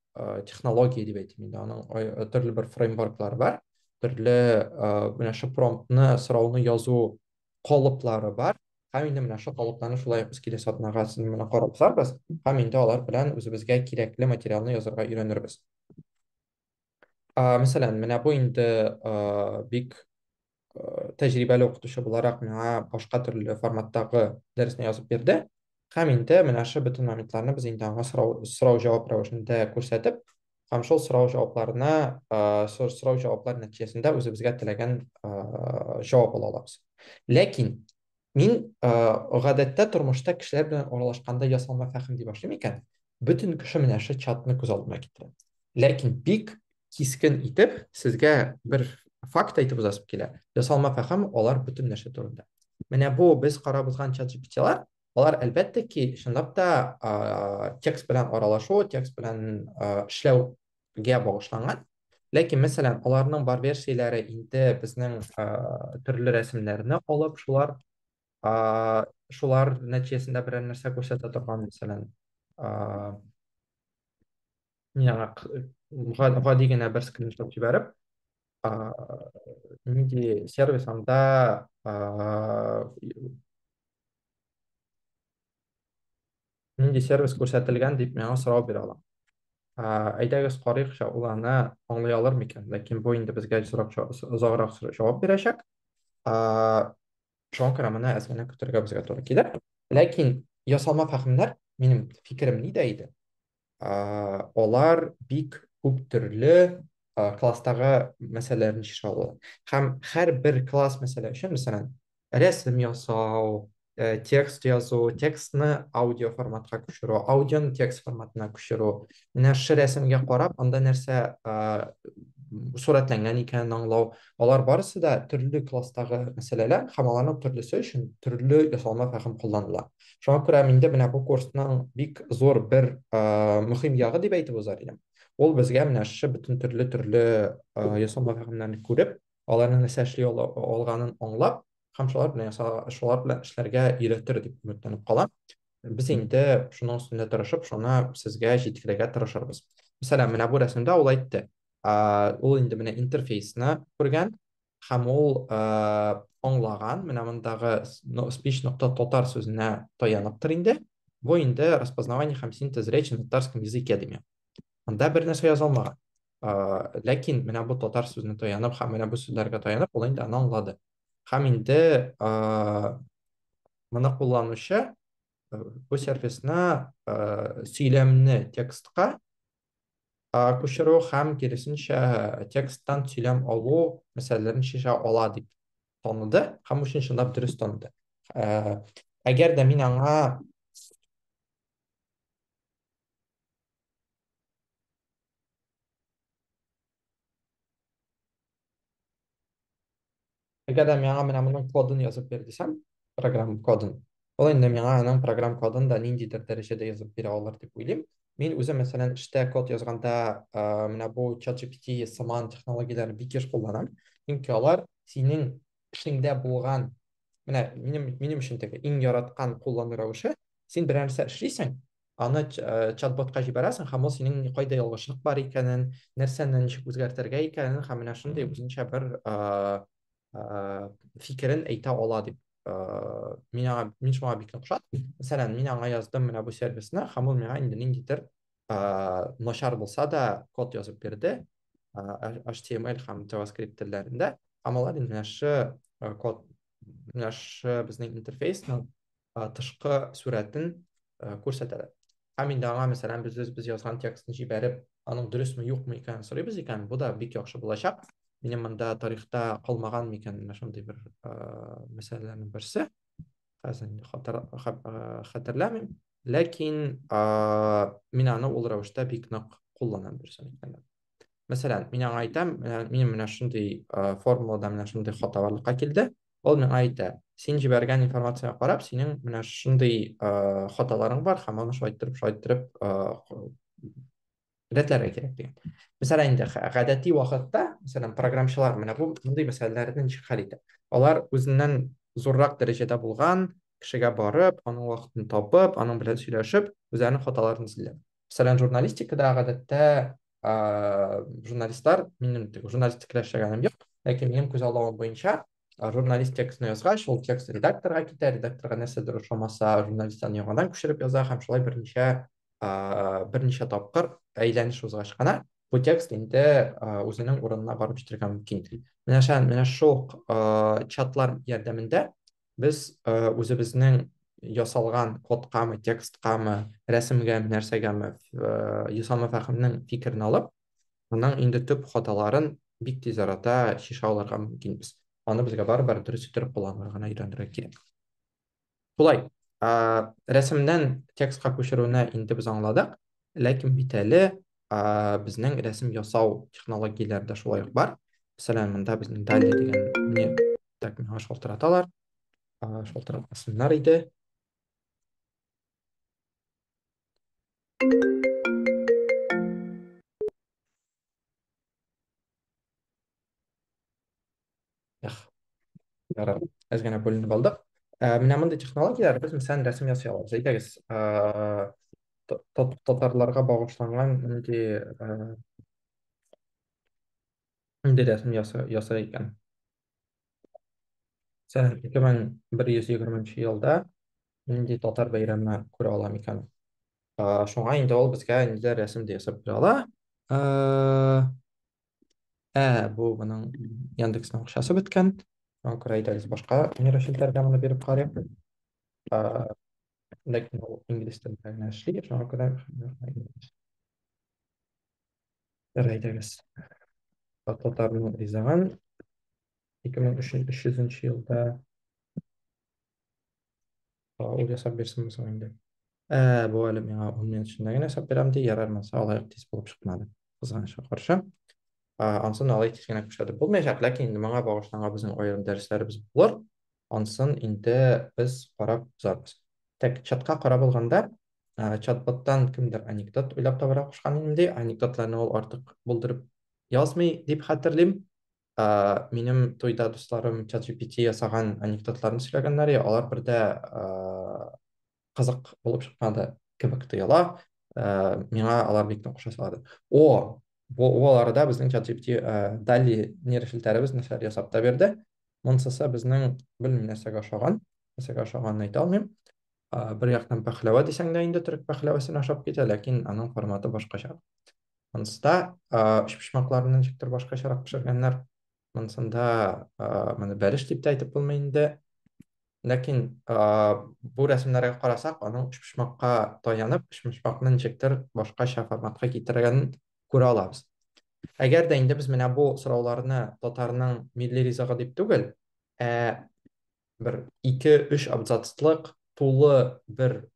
технология дип әйтим инде. Аның төрле бер фреймворклары бар. Төрле менә шу промптны, сорауны язу калыплары бар. Һәм инде менә шу калыпларны шулай без киләсе атнага менә карап чыгарбыз. Һәм инде алар белән үзебезгә кирәкле материалны язарга өйрәнербез. Мәсәлән, менә бу инде бик тәҗрибәле укытучы буларак миңа башка төрле форматтагы дәресне язып бирде. Һәм инде менә шу бөтен моментларны без инде аңа сорау-җавап рәвешендә күрсәтеп, һәм шул сорау-җаваплар нәтиҗәсендә үзебезгә теләгән җавап ала алабыз. Ләкин мин гадәттә тормышта кешеләр белән аралашканда ясалма фәһем дип башлыйм икән, бөтен кеше менә шу чатны күз алдыма китерә. Ләкин бик кискен итеп сезгә бер факт әйтеп узасым килә. Ясалма фәһем алар бөтен нәрсә турында. Менә бу без карап узган ChatGPT-лар, алар әлбәттә ки, чынлап та текст белән аралашу, текст белән эшләүгә багышланган. Ләкин, мәсәлән, аларның бар версияләре инде безнең төрле рәсемнәрне алып, шулар нәтиҗәсендә берәр нәрсә күрсәтә торган, мәсәлән, гади генә бер скриншот җибәреп, нинди сервис анда нинди сервис күрсәтелгән дип миңа сорау бирә ала. Әйдәгез карыйкчы, ул аны аңлый алыр микән? Ләкин бу инде безгә озаграк җавап бирәчәк. Шуңа күрә моны әз генә көтәргә безгә туры килер. Ләкин ясалма фәһемнәр, минем фикерем нидә иде? Алар бик күп төрле класстагы мәсьәләләрне чишә алалар. Һәм һәрбер класс мәсьәлә өчен, мәсәлән, рәсем ясау, текст язу, текстны аудио форматка күчерү, аудионы текст форматына күчерү, менә шу рәсемгә карап, анда нәрсә сурәтләнгән икәнен аңлау, алар барысы да төрле класстагы мәсьәләләр, һәм аларның төрлесе өчен төрле ясалма фәһем кулланыла. Шуңа күрә миндә менә бу курсның бик зур бер мөһим ягы дип әйтеп узар идем. Ул безгә менә шу бөтен төрле ясалма фәһемнәрне күреп, аларның нәрсә эшли алганын аңлап, һәм шулар белән эшләргә өйрәтер дип өметләнеп калам. Без инде шуның өстендә тырышып, шуны сезгә җиткерергә тырышырбыз. Мәсәлән, менә бу рәсемдә ул әйтте. ул инде менә интерфейсны күргән һәм ул аңлаган менә мондагы speech нокта татар сүзенә таяныптыр инде. Бу инде распознавание һәм синтез речи на татарском языке димәк. Анда бер нәрсә язылмаган. Ләкин менә бу татар сүзенә таянып һәм менә бу сүзләргә таянып ул инде аны аңлады. Һәм инде моны кулланучы бу сервисны сөйләмне текстка күчерү һәм киресенчә тексттан сөйләм алу мәсьәләләрен чишә ала дип таныды һәм ул чынлап дөрес таныды. Әгәр дә мин аңа Әгәр дә миңа менә моның кодын язып бир дисәм, программа кодын, ул инде миңа аның программа кодын да ниндидер дәрәҗәдә язып бирә алыр дип уйлыйм. Мин үзем мәсәлән эштә код язганда менә бу ChatGPT сыман технологияләрне бик еш кулланам. Чөнки алар синең эшеңдә булган менә минем өчен теге иң яраткан куллану рәвеше, син бер нәрсә эшлисең, аны чат-ботка җибәрәсең һәм ул синең кайда ялгышлык бар икәнен, нәрсәне ничек үзгәртергә икәнен һәм менә шундый үзенчә бер фикерен әйтә ала дип мин шуңа бик ошат. Мәсәлән, мин аңа яздым менә бу сервисны һәм ул миңа инде ниндидер начар булса да код язып бирде HTML һәм JavaScript телләрендә. Һәм алар инде код менә безнең интерфейсның тышкы сурәтен күрсәтәләр. Һәм инде аңа мәсәлән без язган текстны җибәреп, аның дөресме юкмы икәнен сорыйбыз икән, бу да бик яхшы булачак. Минем монда тарихта калмаган микән менә шундый бер мәсьәләләрнең берсе. Хәзер хәтерләмим, ләкин мин аны ул рәвештә бик нык кулланам дөресен әйткәндә. Мәсәлән, мин аңа әйтәм, минем менә шундый формулада менә шундый хата барлыкка килде. Ул миңа әйтә, син җибәргән информацияга карап, синең менә шундый хаталарың бар һәм аны шулай рәтләргә кирәк дигән. Мәсәлән, инде гадәти вакытта, мәсәлән, программчылар менә бу мондый мәсьәләләрне ничек хәл итә? Алар үзеннән зуррак дәрәҗәдә булган кешегә барып, аның вакытын табып, аның белән сөйләшеп, үзләренең хаталарын эзлиләр. Мәсәлән, журналистикада гадәттә журналистлар, минем журналистикада эшләгәнем юк, ләкин минем күз алдавым буенча, журналист текстны язгач, ул текст редакторга китә, редакторга нәрсәдер ошамаса, журналисттан яңадан күчереп яза һәм шулай берничә тапкыр әйләнеш узгач кына бу текст инде үзенең урынына барып җитәргә мөмкин. Менә шул чатлар ярдәмендә без үзебезнең ясалган кодкамы, тексткамы, рәсемгәме, нәрсәгәме ясалма фәһемнең фикерен алып, аның инде төп хаталарын бик тиз арада шиша алырга мөмкинбез. Аны безгә барыбер дөрес итеп кулланырга гына өйрәнергә кирәк. Шулай, рәсемнән текстка күчерүне инде без аңладык, ләкин бит әле безнең рәсем ясау технологияләре дә шулай ук бар. Мәсәлән, монда безнең DALL-E дигән так миңа шалтыраталар. Шалтыратмасыннар иде. Ярар, әз генә бүленеп алдык. Менә мондый технологиялар без мәсәлән рәсем ясый алабыз. Әйдәгез, татарларга багышланган нинди рәсем ясый икән. Мәсәлән, 2120 елда нинди татар бәйрәме күрә алам икән. Шуңа инде ул безгә инде рәсем дә ясап бирә ала. Бу моның Яндексның акчасы беткән. Шуңа күрә әйдәгез башка нейросетьләргә моны биреп карыйк. Ләкин ул инглиз телендә генә эшли, шуңа күрә әйдәгез. Татарның ризыгын 2300 елда ул ясап бирсен соң инде. Бу әле миңа 10 минут эчендә генә ясап бирәм ди, ярар монсы алай тиз булып чыкмады. Кызганычка каршы. Ансын алай тиз генә күрсәтеп булмаячак, ләкин инде моңа багышланган безнең аерым дәресләребез булыр. Ансын инде без карап узарбыз. Так, чатка карап алганда, чатботтан кемдер анекдот уйлап табара кушкан инде, анекдотларны ул артык булдырып язмый дип хәтерлим. Минем туйда дусларым ChatGPT ясаган анекдотларны сөйләгәннәр, алар бердә кызык булып чыкмады кебек тоела. Миңа алар бик ошаса. Ол арада біздің ChatGPT дали нейрошілтәрі нәрселер жасап та берді. Монсысы біздің білмеймін нәрсеге ошағанын айта алмаймын. Бір жақтан пәһләуа десең дә инде түрік пәһләуасын ашап китә, ләкин аның форматы башкача. Монсыда өчпочмакларны ничектер башкачарак пешергәннәр. Монсында моны бәлеш дип тә әйтеп булмый инде. Ләкин бу рәсемнәргә карасак, аның өчпочмакка таянып, өчпочмакны ничектер башкача форматка китергәнен күрә алабыз. Әгәр дә инде без менә бу сорауларны татарның милли ризыгы дип түгел, бер 2-3 абзацлык тулы бер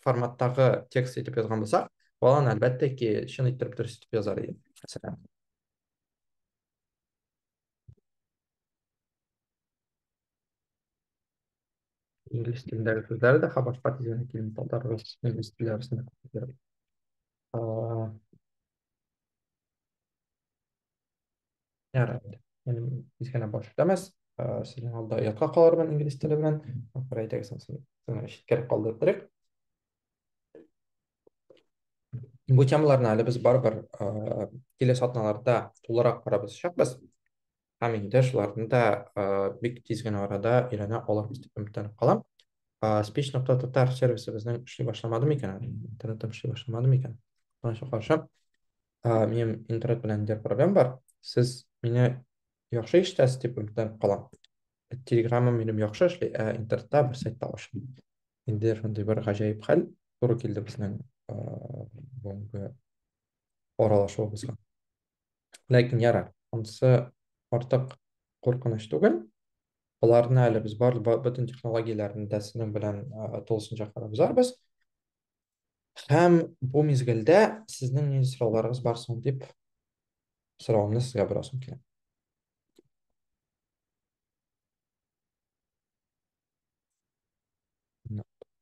форматтагы текст итеп язган булсак, баланы әлбәттә ки чын итеп дөрес итеп язар иде. Мәсәлән, инглиз телендәге сүзләр дә башка тизгенә килми татар рус инглиз теле арасында күп. Ярайды. Менің кичкенә баш эшләмәс. Сезнең алда оятка калырмын инглиз теле белән. Ахыр әйтәгез соң ишеткәреп калдырдык. Бу темаларны әле без барыбер киләсе атналарда тулырак карап һәм инде шуларны да бик тиз генә арада өйрәнә алырбыз дип өметләнеп калам. Speech.tatar сервисы безнең эшли башламадымы икән әле? Интернетым эшли башламадымы икән? Аңа каршы минем интернет белән дә проблем бар. Сез мине яхшы ишетәсез дип өметләнеп калам. Телеграмым минем яхшы эшли, интернетта бер сайтта ачтым. Инде шундый бер гаҗәеп хәл туры килде безнең бүгенге аралашуыбызга. Ләкин ярар, анысы артык куркыныч түгел. Аларны әле без бөтен технологияләрне дә сезнең белән тулысынча карап узарбыз. Һәм бу мизгелдә сезнең нинди сорауларыгыз бар соң дип соравымны сезгә борасым килә.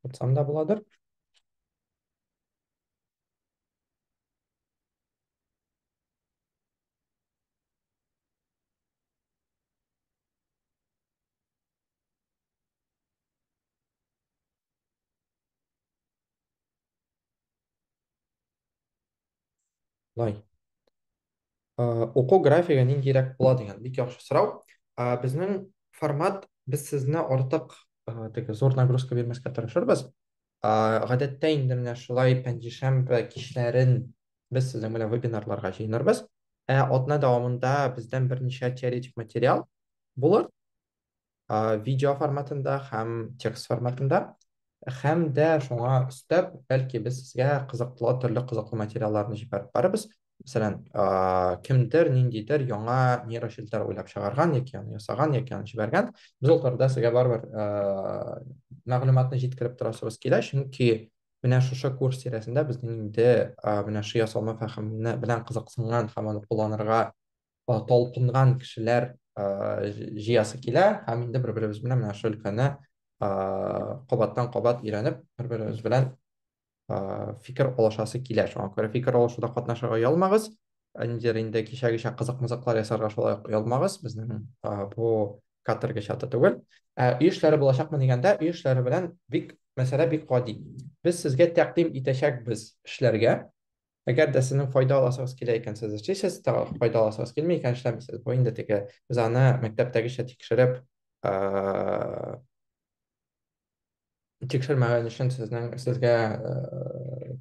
Атсам да буладыр. Лай. Уку графигі ниндирәк була дигән бик яхшы сорау. Безнең формат, без сезне артык зур нагрузка бирмәскә тырышырбыз. Гадәттә инде менә шулай пәнҗешәмбе кичләрен без сезнең белән вебинарларга җыенырбыз. Атна дәвамында бездән берничә теоретик материал булыр. Видео форматында һәм текст форматында. Һәм дә шуңа өстәп, бәлки без сезгә кызыклы төрле кызыклы материалларны җибәреп барабыз. Мәсәлән, кемдер ниндидер яңа нейрошелтәр уйлап чыгарган, яки аны ясаган, яки аны җибәргән. Без ул турыда сезгә барыбер мәгълүматны җиткереп торасыбыз килә, чөнки менә шушы курс тирәсендә безнең инде менә шу ясалма фәһеме белән кызыксынган һәм аны кулланырга талпынган кешеләр җыясы килә, һәм инде бер-беребез белән менә шу өлкәне кабаттан-кабат өйрәнеп, бер-беребез белән фикер алышасы килә. Шуңа күрә фикер алышуда катнашырга оялмагыз. Ниндидер инде кичә кызык-мызыклар ясарга шулай оялмагыз. Безнең бу каторга чаты түгел. Үй эшләре булачакмы дигәндә, үй эшләре белән мәсьәлә бик гади. Без сезгә тәкъдим итәчәкбез эшләргә. Әгәр дә сезнең файда аласыгыз килә икән, сез эшлисез, файда аласыгыз килми икән, эшләмисез. Бу инде теге без аны мәктәптәгечә тикшереп тикшермәгән өчен сезгә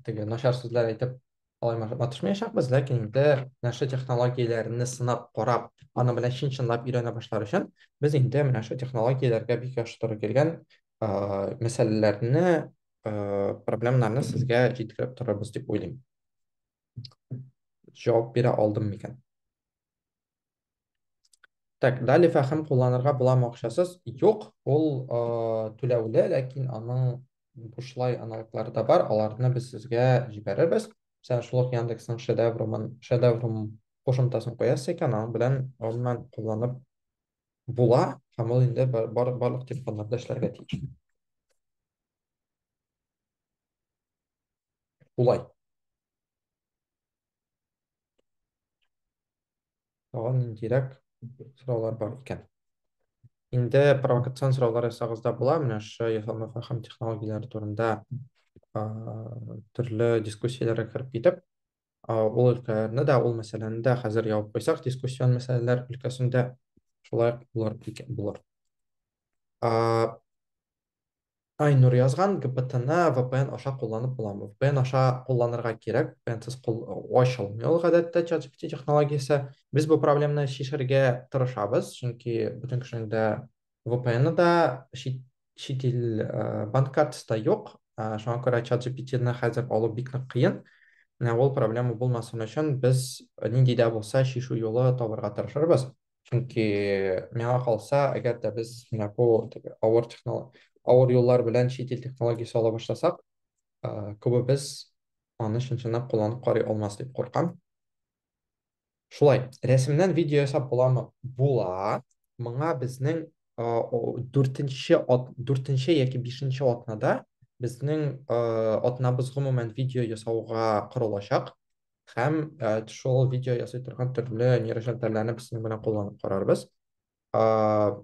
теге начар сүзләр әйтеп алай матышмаячакбыз, ләкин инде нәшр технологияләрне сынап карап, аны белән чынлап өйрәнә башлар өчен без инде менә шу технологияләргә бик яхшы туры килгән мәсьәләләрне, проблемаларны сезгә җиткереп торырбыз дип уйлыйм. Җавап бирә алдым микән? Так, дали фәһем кулланырга буламы акчасыз? Юк, ул түләүле, ләкин аның бушлай аналоглары да бар. Аларны без сезгә җибәрербез. Сән шул ук Яндексның шедеврум кушымтасын куясыз икән, аның белән гомумән кулланып була, һәм ул инде барлык телефоннарда эшләргә тиеш. Улай. Тагын ниндирәк сораулар бар икән? Инде провокацион сораулар ясагыз да була, менә шу ясалма фәһем технологияләре турында төрле дискуссияләргә кереп китеп, Ул өлкәләрне дә, ул мәсьәләне дә хәзер ябып куйсак, дискуссион мәсьәләләр өлкәсендә шулай булыр. А, Айнур язган ГПТ-ны VPN аша кулланып буламы? VPN аша кулланырга кирәк. VPN-сыз ачылмый ул гадәттә ChatGPT технологиясе. Без бу проблеманы шишергә тырышабыз, чөнки бөтен кешенең дә VPN-ы да чит ил банк картасы да юк. Шуңа күрә ChatGPT-ны хәзер алу бик нык кыен. Менә ул проблема булмасын өчен без нинди дә булса шишу юлы табырга тырышырбыз. Чөнки миңа калса, әгәр дә без менә бу авыр юллар белән чит ил технологиясе ала башласак, күбебез аны чын-чынлап кулланып карый алмас дип куркам. Шулай, рәсемнән видео ясап буламы? Була. Моңа безнең дүртенче яки бишенче атнада безнең атнабыз гомумән видео ясауга корылачак һәм шул видео ясый торган төрле нейрочелтәрләрне без белән кулланып карарбыз. Э,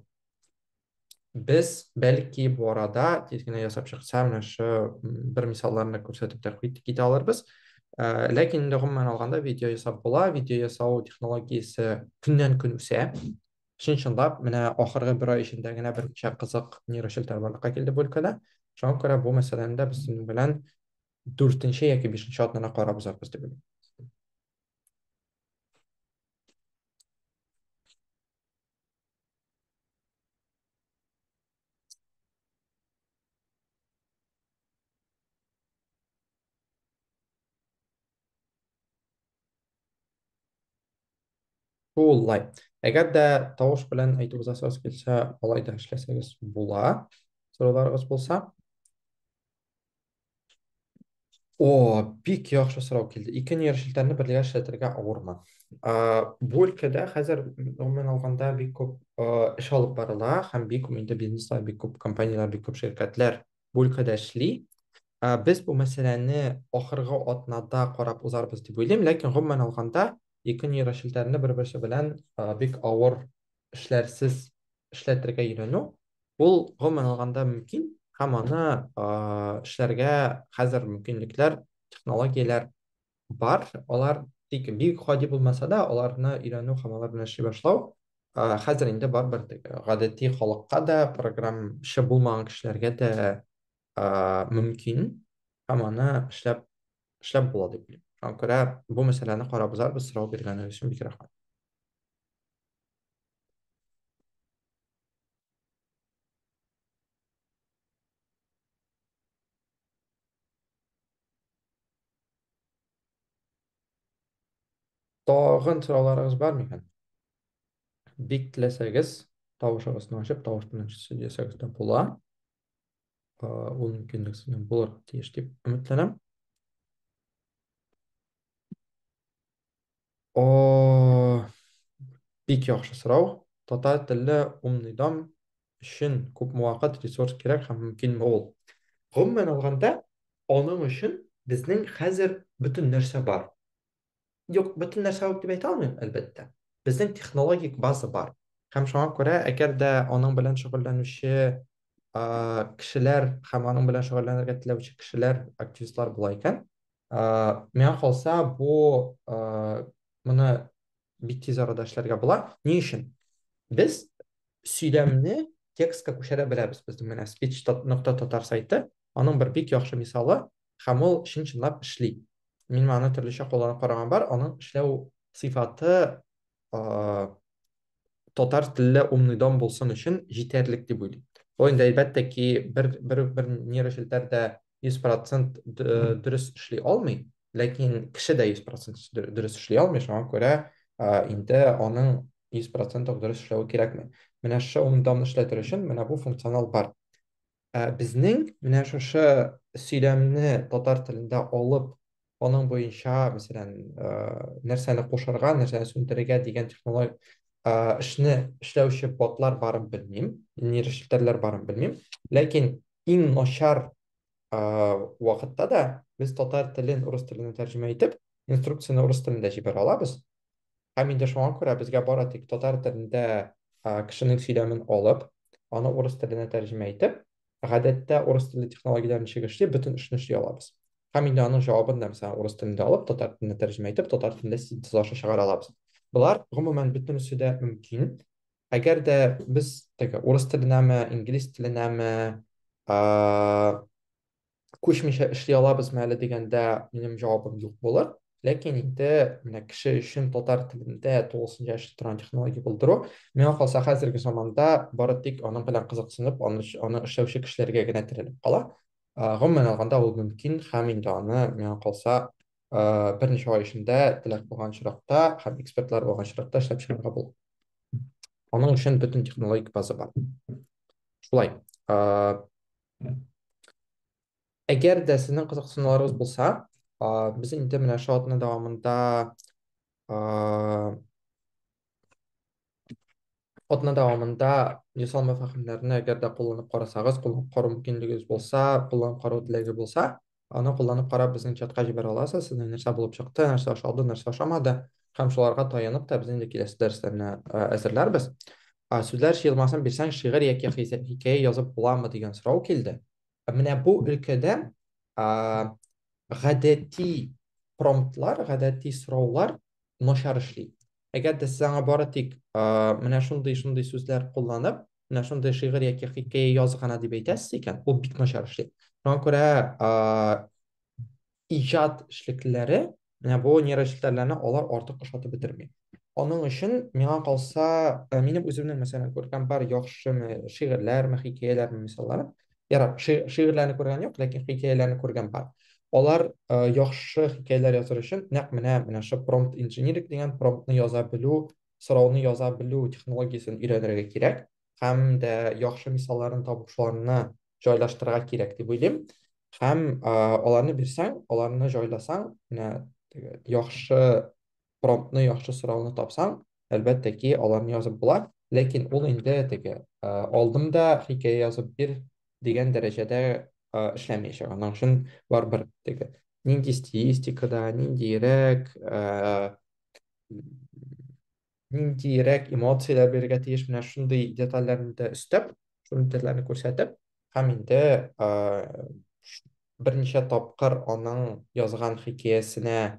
Без бәлки бу арада тиз генә ясап чыкса, менә шу бер мисалларны күрсәтеп тәкъдим итә алырбыз. Ләкин инде гомумән алганда видео ясап була, видео ясау технологиясе көннән-көн үсә. Чын-чынлап, менә ахыргы бер ай эчендә генә берничә кызык нейрочелтәр барлыкка килде бу өлкәдә. Шуңа күрә бу мәсьәләне дә без белән дүртенче яки бишенче атнада карап узарбыз дип уйлыйм. Шулай. Әгәр дә тавыш белән әйтеп узасыгыз килсә, алай да эшләсәгез була. Сорауларыгыз булса. Бик яхшы сорау килде. Ике нейрочелтәрне бергә эшләтергә авырмы? Бу өлкәдә хәзер гомумән алганда бик күп эш алып барыла һәм бик күп инде бизнеслар, бик күп компаниялар, бик күп ширкәтләр бу өлкәдә эшли. Без бу мәсьәләне ахыргы атнада карап узарбыз дип уйлыйм, ләкин гомумән алганда ике нейрочелтәрне бер-берсе белән бик авыр эшләрсез эшләтергә өйрәнү ул гомумән алганда мөмкин һәм аны эшләргә хәзер мөмкинлекләр, технологияләр бар. Алар тик бик гади булмаса да, аларны өйрәнү һәм алар белән эшли башлау хәзер инде барыбер гадәти халыкка да, программчы булмаган кешеләргә дә мөмкин һәм аны эшләп була дип уйлыйм. Шуңа күрә бу мәсьәләне карап узарбыз. Сорау биргәнегез өчен бик рәхмәт. Тагын сорауларыгыз бармы икән? Бик теләсәгез, тавышыгызны ачып, тавыш белән сөйләсәгез дә була. Ул мөмкинлек сезнең булыр тиеш дип өметләнәм. О, бик яхшы сорау. Татар теле умный дом өчен күпме вакыт, ресурс кирәк һәм мөмкинме ул? Гомумән алганда, аның өчен безнең хәзер бөтен нәрсә бар. Юк, бөтен нәрсә юк дип әйтә алмыйм, әлбәттә. Безнең технологик база бар. Һәм шуңа күрә, әгәр дә аның белән шөгыльләнүче кешеләр һәм аның белән шөгыльләнергә теләүче кешеләр, активистлар була икән, миңа калса, бу моны бик тиз арада эшләргә була. Ни өчен? Без сөйләмне текстка күчерә беләбез. Безнең менә speech.татар сайты, аның бер бик яхшы мисалы, һәм ул чын-чынлап эшли. Мин аны төрлечә кулланып караган бар, аның эшләү сыйфаты татар телле умный дом булсын өчен җитәрлек дип уйлыйм. Ул инде әлбәттә ки бер нейрочелтәр дә 100% дөрес эшли алмый, ләкин кеше дә 100% дөрес эшли алмый, шуңа күрә инде аның 100% дөрес эшләве кирәкме. Менә шу умный домны эшләтер өчен менә бу функционал бар. Безнең менә шушы сөйләмне татар телендә алып, аның буенча, мәсәлән, нәрсәне кушарга, нәрсәне сүндерергә дигән технология эшне эшләүче ботлар барын белмим, нейрочелтәрләр барын белмим, ләкин иң начар вакытта да без татар телен урыс теленә тәрҗемә итеп, инструкцияны урыс телендә җибәрә алабыз. Һәм инде шуңа күрә безгә бары тик татар телендә кешенең сөйләмен алып, аны урыс теленә тәрҗемә итеп, гадәттә урыс теле технологияләрен чигешли бөтен эшне эшли алабыз. һәм инде аның җавабын да mesela урыс телендә алып, татар теленә тәрҗемә итеп, татар телендә синтез аша чыгара алабыз. Болар гомумән бөтенесе дә мөмкин. Әгәр дә без теге урыс теленәме, инглиз теленәме, күчмичә эшли алабызмы әле дигәндә минем җавабым юк булыр. Ләкин инде менә кеше өчен татар телендә тулысынча эшли торган технология булдыру, миңа калса хәзерге заманда бары тик аның белән кызыксынып, аны эшләүче кешеләргә генә терелеп кала. Гомумән алганда ул мөмкин һәм инде аны миңа калса берничә ай эчендә теләк булган чиракта һәм экспертлар булган чиракта эшләп чыгарга була. Аның өчен бөтен технологик база бар. Шулай. Әгәр дә сезнең кызыксынуларыгыз булса, без инде менә шу атна дәвамында Атна дәвамында ясалма мәфаһимнәрне әгәр дә кулланып карасагыз, кулланып карау мөмкинлегегез булса, кулланып карау теләге булса, аны кулланып карап безнең чатка җибәрә аласыз. Сезнең нәрсә булып чыкты, нәрсә ошады, нәрсә ошамады, һәм шуларга таянып та без инде киләсе дәресләрне әзерләрбез. Сүзләр җыелмасын бирсәң, шигырь яки хикәя язып буламы дигән сорау килде. Менә бу өлкәдә гадәти промптлар, гадәти сораулар начар эшли. Әгәр дә сез аңа бары тик менә шундый сүзләр кулланып, менә шундый шигырь яки хикәя язган дип әйтәсез икән, ул бик начар эшли. Шуңа күрә иҗат эшлеклеләре менә бу нейрочелтәрләрне алар артык ошатып бетерми. Аның өчен миңа калса, минем үземнең мәсәлән күргән бар яхшы шигырьләр, хикәяләр, мисаллар. Ярар, шигырьләрне күргән юк, ләкин хикәяләрне күргән бар. Алар яхшы хикәяләр языр өчен нәкъ менә шу prompt engineering дигән промптны яза белү, сорауны яза белү технологиясын өйрәнергә кирәк һәм дә яхшы мисалларын табып шуларны җайлаштырырга кирәк дип уйлыйм. Һәм аларны бирсәң, аларны җайласаң, менә яхшы промптны, яхшы сорауны тапсаң, әлбәттә ки, аларны язып була. Ләкин ул инде теге алдымда хикәя язып бир дигән дәрәҗәдә эшләмәячәк. Аның өчен барыбер теге нинди стилистикада, ниндирәк эмоцияләр бирергә тиеш, менә шундый детальләрне дә өстәп, шундый детальләрне күрсәтеп, һәм инде берничә тапкыр аның язган хикәясенә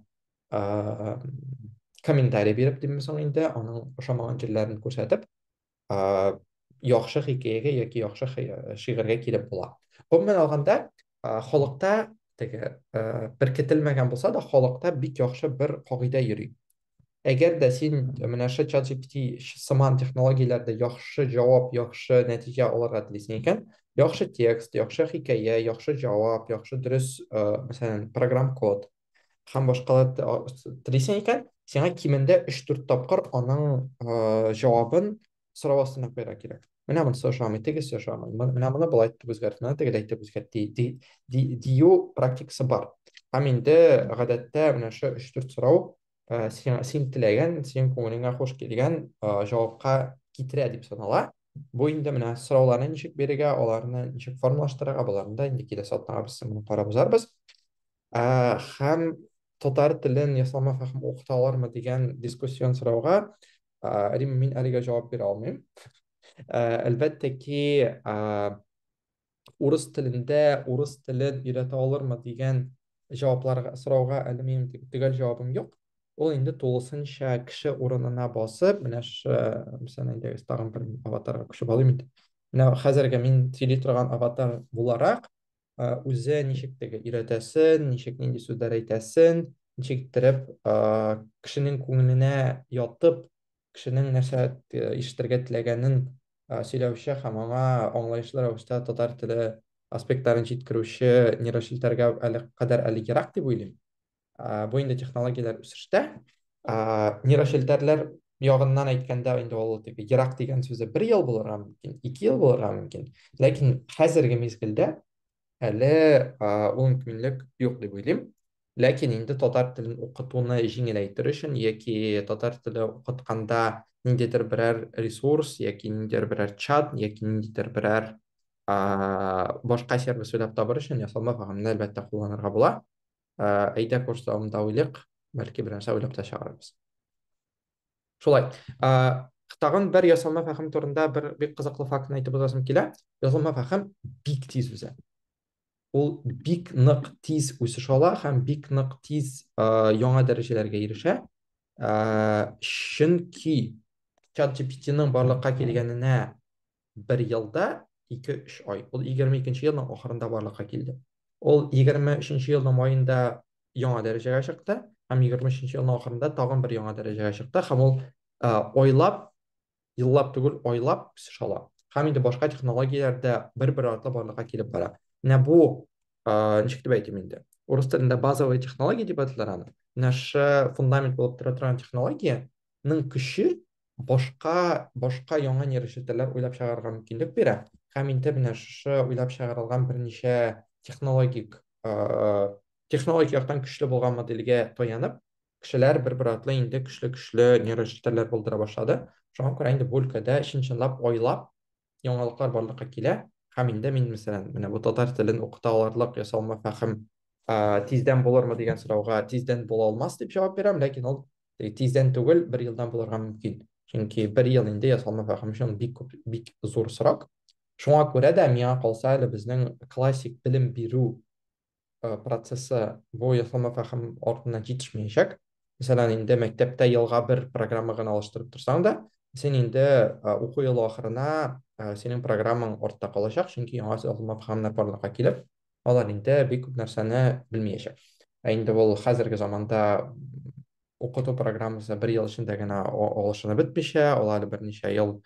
комментарий биреп димме соң инде, аның ошамаган җирләрен күрсәтеп, яхшы хикәягә яки яхшы шигырьгә килеп була. Гомумән алганда, халыкта теге беркетелмәгән булса да, халыкта бик яхшы бер кагыйдә йөри. Әгәр дә син менә шу ChatGPT сыман технологияләрдә яхшы җавап, яхшы нәтиҗә алырга телисең икән, яхшы текст, яхшы хикәя, яхшы җавап, яхшы дөрес, мәсәлән, программ код һәм башкалар телисең икән, сиңа кимендә 3-4 тапкыр аның җавабын сорау астына куярга кирәк. Менә монысы ошамый, тегесе ошамый, менә моны болай итеп үзгәрт, менә тегеләй итеп үзгәрт дию практикасы бар. Һәм инде гадәттә менә шу 3-4 сорау син теләгән, син күңелеңә хуш килгән җавапка китерә дип санала. Бу инде менә сорауларны ничек бирергә, аларны ничек формалаштырырга, буларны да инде киләсе атнага без моны карап узарбыз. Һәм татар телен ясалма фәһем укыта алырмы дигән дискуссион сорауга, Рим, мин әлегә җавап бирә алмыйм. Әлбәттә ки, урыс телендә урыс телен өйрәтә алырмы дигән җавапларга, сорауга әле минем төгәл җавабым юк. Ул инде тулысынча кеше урынына басып, менә шу, мәсәлән, инде тагын бер аватарга күчеп алыйм инде. Менә хәзергә мин сөйли торган аватар буларак, үзе ничек теге өйрәтәсен, ничек нинди сүзләр әйтәсен, ничек иттереп кешенең күңеленә ятып, кешенең нәрсә ишетергә теләгәнен сөйләүче һәм аңа аңлаешлы рәвештә татар теле аспектларын җиткерүче нейрочелтәргә әле кадәр әле ерак дип уйлыйм. Бу инде технологияләр үсештә. Нейрочелтәрләр ягыннан әйткәндә инде ул теге ерак дигән сүзе 1 ел булырга мөмкин, 2 ел булырга мөмкин. Ләкин хәзерге мизгелдә әле ул мөмкинлек юк дип уйлыйм. Ләкин инде татар телен укытуны җиңеләйтер өчен яки татар теле укытканда ниндидер берәр ресурс яки ниндидер берәр чат яки ниндидер берәр башка сервис уйлап табыр өчен ясалма фәһемне әлбәттә кулланырга була. Әйдә курс дәвамында уйлыйк, бәлки бер нәрсә уйлап та чыгарырбыз. Шулай. Тагын бер ясалма фәһем турында бер бик кызыклы фактны әйтеп узасым килә. Ясалма фәһем бик тиз үсә. ул бик нык тиз үсеш ала һәм бик нык тиз яңа дәрәҗәләргә ирешә. Чөнки ChatGPT-ның барлыкка килгәненә бер елда 2-3 ай. Ул 22-нче елның ахырында барлыкка килде. Ул 23-нче елның маенда яңа дәрәҗәгә чыкты һәм 23-нче елның ахырында тагын бер яңа дәрәҗәгә чыкты һәм ул ойлап, еллап түгел, ойлап үсеш ала. Һәм инде башка технологияләр дә бер-бер артлы барлыкка килеп бара. Менә бу ничек дип әйтим инде. Урыс телендә базовая технология дип әйтелер аны. Менә шы фундамент булып тора торган технологиянең көче башка яңа нейрочелтәләр уйлап чыгарырга мөмкинлек бирә. Һәм инде менә шушы уйлап чыгарылган берничә технологик яктан көчле булган модельгә таянып, кешеләр бер-бер артлы инде көчле нейрочелтәләр булдыра башлады. Шуңа күрә инде бу өлкәдә чын-чынлап ойлап яңалыклар барлыкка килә. Һәм инде мин, мәсәлән, менә бу татар телен укыта алырлык ясалма фәһем тиздән булырмы дигән сорауга тиздән була алмас дип җавап бирәм, ләкин ул тиздән түгел, бер елдан булырга мөмкин. Чөнки бер ел инде ясалма фәһем өчен бик зур срок. Шуңа күрә дә миңа калса әле безнең классик белем бирү процессы бу ясалма фәһем артыннан җитешмәячәк. Мәсәлән, инде мәктәптә елга бер программа гына алыштырып торсаң да, сен инде уку елы ахырына синең программаң артта калачак, чөнки яңа ясалма фәһемнәр барлыкка килеп, алар инде бик күп нәрсәне белмәячәк. Инде ул хәзерге заманда укыту программасы бер ел эчендә генә алышынып бетмичә, ул әле берничә ел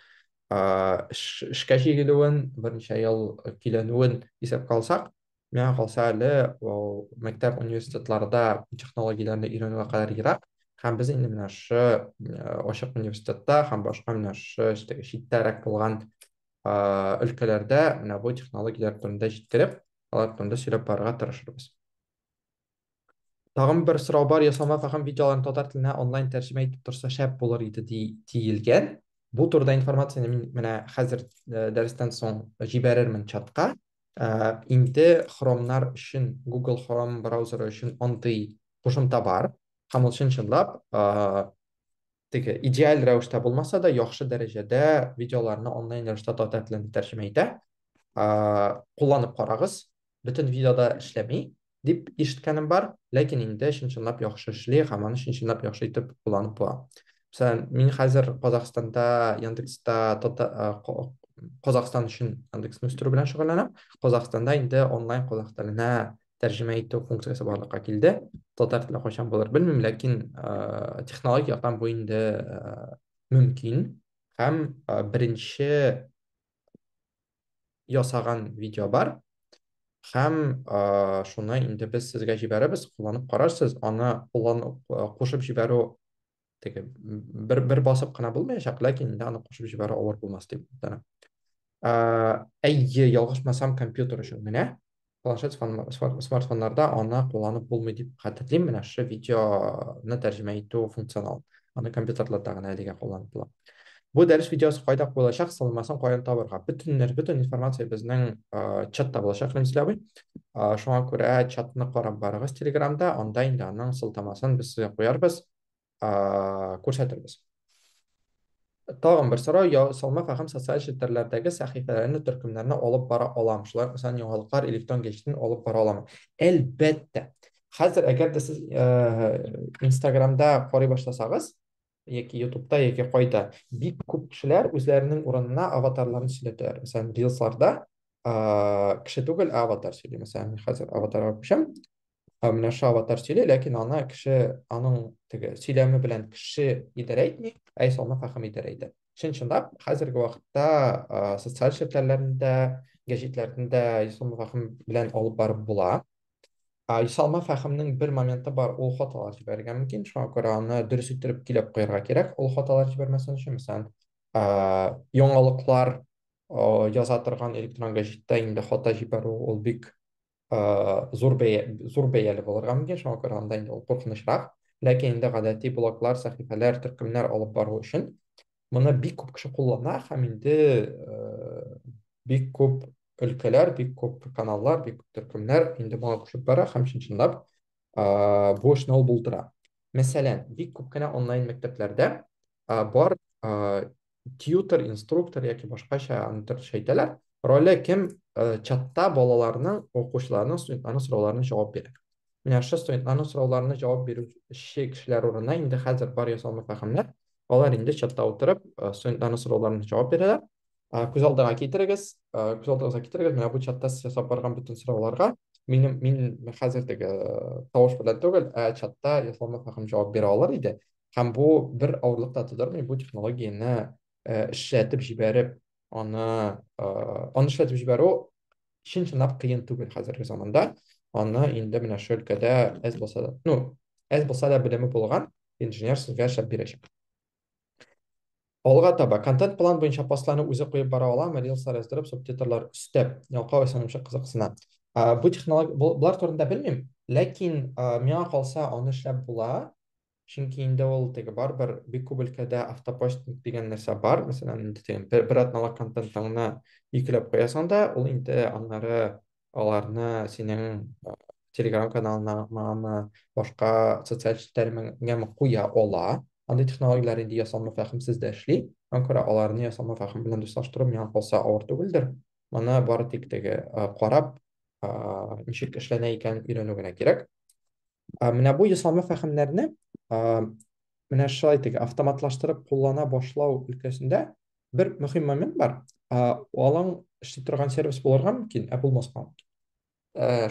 эшкә җигелүен, берничә ел көйләнүен исәпкә алсак, миңа калса әле мәктәп университетларда технологияләрне өйрәнүгә кадәр ерак. Һәм без инде менә шы ачык университетта һәм башка менә шы читтәрәк булган өлкәләрдә менә бу технологияләр турында җиткереп, алар турында сөйләп барырга тырышырбыз. Тагын бер сорау бар. Ясалма фәһем видеоларын татар теленә онлайн тәрҗемә итеп торса шәп булыр иде диелгән. Бу турыда информацияны мин менә хәзер дәрестән соң җибәрермен чатка. Инде Chrome'нар өчен, Google Chrome браузеры өчен андый кушымта бар. Һәм ул чын-чынлап теге идеаль рәвештә булмаса да яхшы дәрәҗәдә видеоларны онлайн рәвештә татар теленә тәрҗемә итә. Кулланып карагыз. Бөтен видеода эшләми дип ишеткәнем бар, ләкин инде чын-чынлап яхшы эшли һәм аны чын-чынлап яхшы итеп кулланып була. Мәсәлән, мин хәзер Казахстанда Яндекста Казахстан өчен Яндексны үстерү белән шөгыльләнәм. Казахстанда инде онлайн казах теленә тәрҗемә итү функциясе барлыкка килде. Татар теле кайчан булыр белмим, ләкин технологик яктан бу инде мөмкин. Һәм беренче ясаган видео бар. Һәм шуны инде без сезгә җибәрәбез, кулланып карарсыз. Аны кулланып кушып җибәрү теге бер басып кына булмаячак, ләкин инде аны кушып җибәрү авыр булмас дип уйлыйм. Әйе, ялгышмасам, компьютер өчен менә планшет смартфоннарда аны кулланып булмый дип хәтерлим. Менә шы видеоны тәрҗемә итү функционал. Аны компьютерларда гына әлегә кулланып була. Бу дәрес видеосы кайда куелачак, салмасын каян табырга? Бөтен информация безнең чатта булачак, Рамзил. Шуңа күрә чатны карап барыгыз Телеграмда, анда инде аның сылтамасын без сезгә куярбыз, күрсәтербез. Тагын бер сорау, ясалма фәһем социаль челтәрләрдәге сәхифәләрне, төркемнәрне алып бара аламы? Шулар мәсәлән яңалыклар электрон гәҗитен алып бара аламы? Әлбәттә. Хәзер әгәр дә сез Инстаграмда карый башласагыз, яки YouTube'да, яки кайда, бик күп кешеләр үзләренең урынына аватарларын сөйләтәләр. Мәсәлән, Reels'ларда кеше түгел, аватар сөйли. Мәсәлән, мин хәзер аватарга күчәм. Менә шы аватар сөйли, ләкин аны кеше аның теге сөйләме белән кеше идарә итми, ясалма фәһем идарә итә. Чын-чынлап хәзерге вакытта социаль челтәрләрендә, гәҗитләрендә ясалма фәһем белән алып барып була. Ясалма фәһемнең бер моменты бар, ул хаталар җибәрергә мөмкин. Шуңа күрә аны дөрес иттереп килеп куярга кирәк. Ул хаталар җибәрмәсен өчен, мәсәлән, яңалыклар яза торган электрон гәҗиттә инде хата җибәрү ул бик зур бәяле булырга мөмкин. Шуңа күрә анда инде ул куркынычрак. Ләкин инде гадәти блоглар, сәхифәләр, төркемнәр алып бару өчен моны бик күп кеше куллана һәм инде бик күп өлкәләр, бик күп каналлар, бик күп төркемнәр инде моңа кушып бара һәм чын-чынлап бу эшне ул булдыра. Мәсәлән, бик күп кенә онлайн мәктәпләрдә бар тьютер, инструктор яки башкача аны төрлечә әйтәләр. Роле кем? чатта балаларның, оқушыларның, студентларның сұрауларына жауап береді. Менә шы студентларның сұрауларына жауап беруші кішілер орнына инде хәзер бар ясалма фәһемләр. Алар инде чатта утырып, студентларның сұрауларына жауап бирәләр. Күз алдыга китерегез, күз алдыгызга китерегез. Менә бу чатта сез ясап барган бүтән сорауларга мин хәзер теге тавыш белән түгел, чатта ясалма фәһем җавап бирә алыр иде. Һәм бу бер авырлык та тудырмый, бу технологияны эшләтеп җибәреп, аны эшләтеп җибәрү чын-чынлап кыен түгел хәзерге заманда. Аны инде менә шы өлкәдә әз булса да, әз булса да белеме булган инженер сезгә эшләп бирәчәк. Алга таба контент план буенча постларны үзе куеп бара алам, рилслар яздырып, субтитрлар өстәп, ялкау исәнемчә кызыксына. Бу технология булар турында белмим, ләкин миңа калса аны эшләп була. Чөнки инде ул теге барбер бик күп өлкәдә автопостинг дигән нәрсә бар. Мәсәлән, инде бер атналык контентыңны йөкләп куясың да, ул инде аннары аларны синең Telegram каналыңа, башка социаль челтәреңә куя ала. Андый технологиялар инде ясалма фәһемсез дә эшли. Аңа күрә аларны ясалма фәһем белән дуслаштыру миңа калса авыр түгелдер. Моны бары тик теге карап, ничек эшләнә икән өйрәнү генә кирәк. Менә бу ясалма фәһемнәрне менә шулай теге автоматлаштырып куллана башлау өлкәсендә бер мөһим момент бар. Алың эшли торган сервис булырга мөмкин, ә булмаска мөмкин.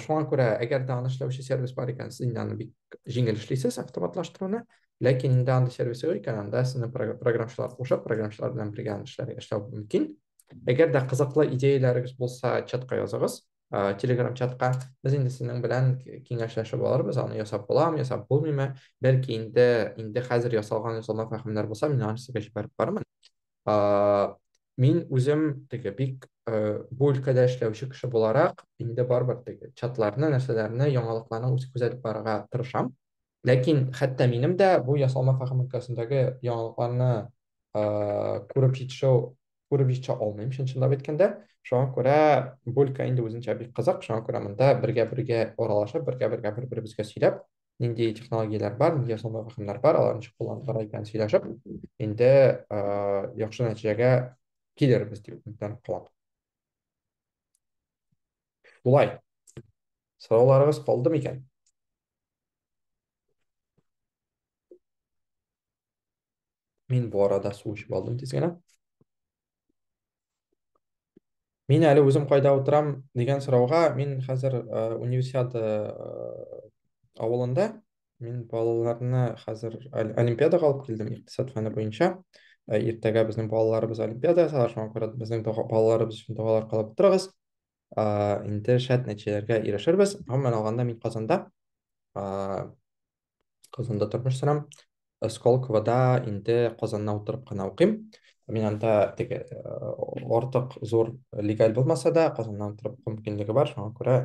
Шуңа күрә, әгәр дә аны эшләүче сервис бар икән, сез инде аны бик җиңел эшлисез автоматлаштыруны, ләкин инде андый сервис юк икән, анда сезне программчылар кушып, программчылар белән бергә эшләү мөмкин. Әгәр дә кызыклы идеяләрегез булса, чатка языгыз, Telegram чатка. Без инде сезнең белән киңәшләшеп алырбыз, аны ясап буламы, ясап булмыймы? Бәлки инде хәзер ясалган ясалма фәһемнәр булса, мин аны сезгә җибәреп барырмын. Мин үзем теге бик бу өлкәдә эшләүче кеше буларак, инде барбер теге чатларны, нәрсәләрне, яңалыкларны үзе күзәтеп барырга тырышам. Ләкин хәтта минем дә бу ясалма фәһем өлкәсендәге яңалыкларны күреп җитешә алмыйм, чынлап әйткәндә. Шуңа күрә бу өлкә инде үзенчә бик кызык. Шуңа күрә монда бергә аралашып, бергә бер-беребезгә сөйләп, нинди технологияләр бар, нинди ясалма фәһемнәр бар, аларны ничек кулланып бара икән сөйләшеп, инде яхшы нәтиҗәгә килербез дип өметләнеп калам. Шулай. Сорауларыгыз калдымы икән? Мин бу арада су эчеп алдым тиз генә. Мин әле үзем кайда утырам дигән сорауга, мин хәзер универсиада авылында, мин балаларны хәзер олимпиадага алып килдем икътисад фәне буенча. Иртәгә безнең балаларыбыз олимпиада ясалар, шуңа күрә безнең балаларыбыз өчен дуалар кылып утырыгыз. Инде шәт нәтиҗәләргә ирешербез. Гомумән алганда мин Казанда тормыш сөрәм. Сколковода инде Казанна утырып кына укыйм. Мин анда теге артык зур легаль булмаса да, Казаннан утырып уку мөмкинлеге бар. Шуңа күрә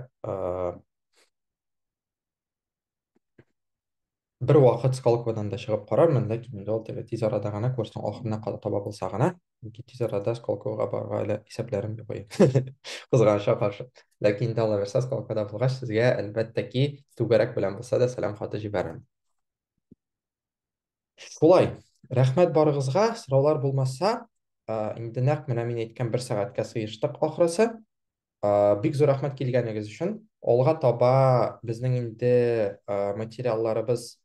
бер вакыт Сколководан да чыгып карармын, ләкин инде ул теге тиз арада гына курсның ахырына таба булса гына, тиз арада Сколковога барырга әле исәпләрем юк икән. Кызганычка каршы. Ләкин инде алла берсә Сколковода булгач, сезгә әлбәттә ки түгәрәк белән булса да сәлам хаты җибәрәм. Шулай. Рәхмәт барыгызга. Сораулар булмаса, инде нәкъ менә мин әйткән 1 сәгатькә сыештык ахрысы. Бик зур рәхмәт килгәнегез өчен. Алга таба безнең инде материалларыбыз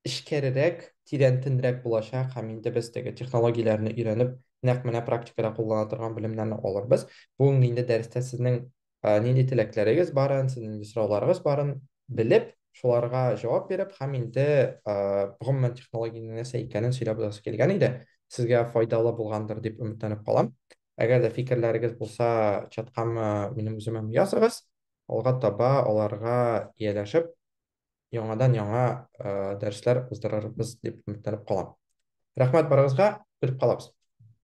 эшкәрерәк, тирәнтенрәк булачак һәм инде без теге технологияләрне өйрәнеп, нәкъ менә практикада куллана торган белемнәрне алырбыз. Бу инде дәрестә сезнең нинди теләкләрегез барын, сезнең нинди сорауларыгыз барын белеп, шуларга җавап биреп, һәм инде гомумән технологиянең нәрсә икәнен сөйләп узасы килгән иде. Сезгә файдалы булгандыр дип өметләнеп калам. Әгәр дә фикерләрегез булса, чаткамы минем үземә языгыз. Алга таба аларга ияләшеп, яңадан яңа дәресләр уздырырбыз дип өметләнеп калам. Рәхмәт барыгызга, күреп калабыз.